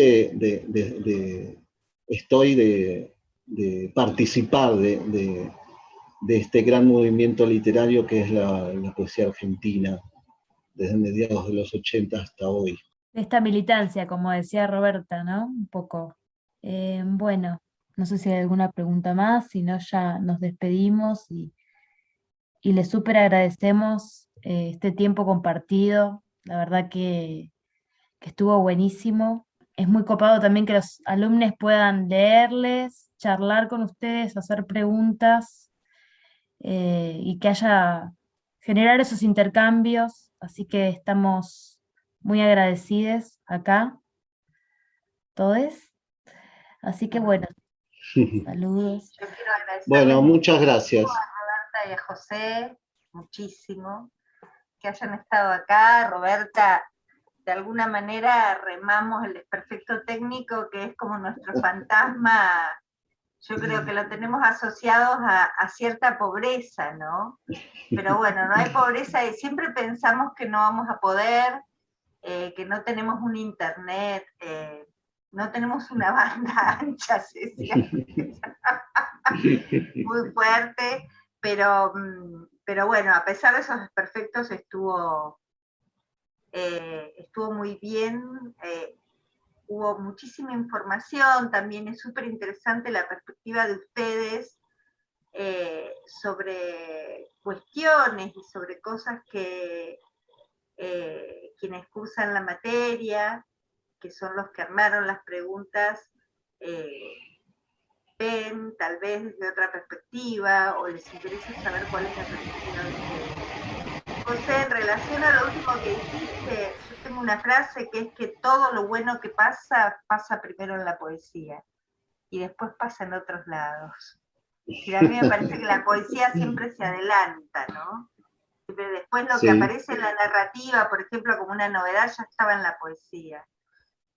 estoy de participar de este gran movimiento literario que es la poesía argentina, desde mediados de los 80 hasta hoy. Esta militancia, como decía Roberta, ¿no? Un poco. Bueno, no sé si hay alguna pregunta más, si no ya nos despedimos y les súper agradecemos este tiempo compartido. La verdad que estuvo buenísimo. Es muy copado también que los alumnos puedan leerles, charlar con ustedes, hacer preguntas, y que generar esos intercambios. Así que estamos muy agradecidos acá, todos. Así que bueno, saludos. Yo quiero agradecerles Bueno, muchas gracias. a Roberta y a José, muchísimo, que hayan estado acá. Roberta, de alguna manera remamos el desperfecto técnico, que es como nuestro fantasma. Yo creo que lo tenemos asociados a cierta pobreza, ¿no? Pero bueno, no hay pobreza y siempre pensamos que no vamos a poder, que no tenemos un internet, no tenemos una banda ancha, muy fuerte, pero bueno, a pesar de esos desperfectos estuvo muy bien. Hubo muchísima información, también es súper interesante la perspectiva de ustedes sobre cuestiones y sobre cosas que quienes cursan la materia, que son los que armaron las preguntas, ven tal vez desde otra perspectiva, o les interesa saber cuál es la perspectiva de ustedes. José, en relación a lo último que dijiste, yo tengo una frase que es que todo lo bueno que pasa, pasa primero en la poesía, y después pasa en otros lados. Y a mí me parece que la poesía siempre se adelanta, ¿no? Siempre después lo que aparece en la narrativa, por ejemplo, como una novedad, ya estaba en la poesía.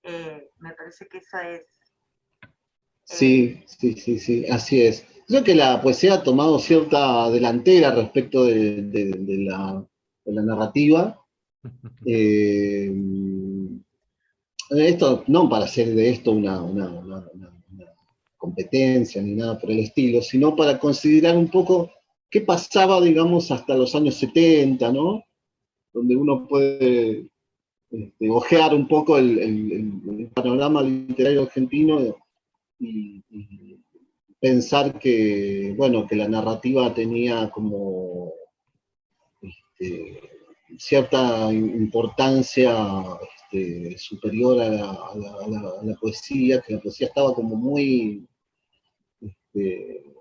Me parece que eso es... Sí, así es. Creo que la poesía ha tomado cierta delantera respecto de la narrativa. Esto no para hacer de esto una competencia ni nada por el estilo, sino para considerar un poco qué pasaba, digamos, hasta los años 70, ¿no? Donde uno puede ojear un poco el panorama literario argentino y pensar que, bueno, que la narrativa tenía como cierta importancia superior a la poesía, que la poesía estaba como muy en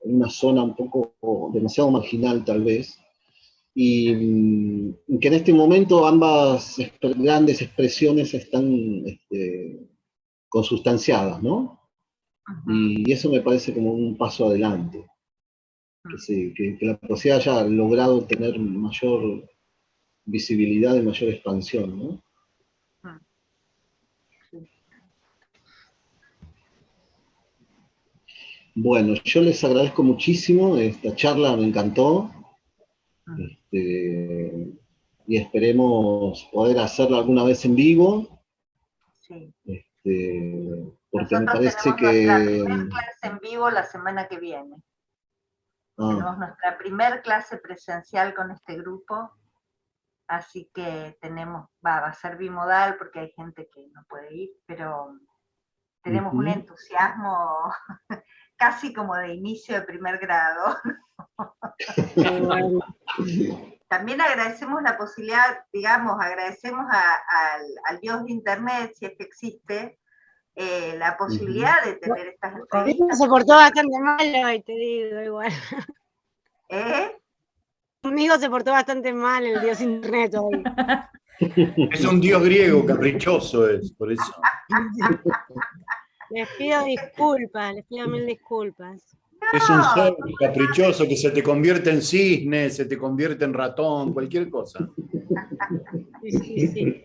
una zona un poco demasiado marginal tal vez, y que en este momento ambas grandes expresiones están consustanciadas, ¿no? Y eso me parece como un paso adelante. Que la poesía haya logrado tener mayor visibilidad y mayor expansión, ¿no? Bueno, yo les agradezco muchísimo, esta charla me encantó, y esperemos poder hacerla alguna vez en vivo, Sí. porque me Nosotros parece tenemos que... nuestra primera clase en vivo la semana que viene. Tenemos nuestra primera clase presencial con este grupo, así que va a ser bimodal porque hay gente que no puede ir, pero tenemos un entusiasmo casi como de inicio de primer grado. También agradecemos la posibilidad, digamos, agradecemos al Dios de Internet, si es que existe, la posibilidad de tener estas Conmigo entrevistas. se portó bastante mal hoy, te digo, igual. Conmigo se portó bastante mal el Dios Internet hoy. Es un dios griego, caprichoso es, por eso. Les pido disculpas, les pido mil disculpas. Es un ser caprichoso que se te convierte en cisne, se te convierte en ratón, cualquier cosa. Sí.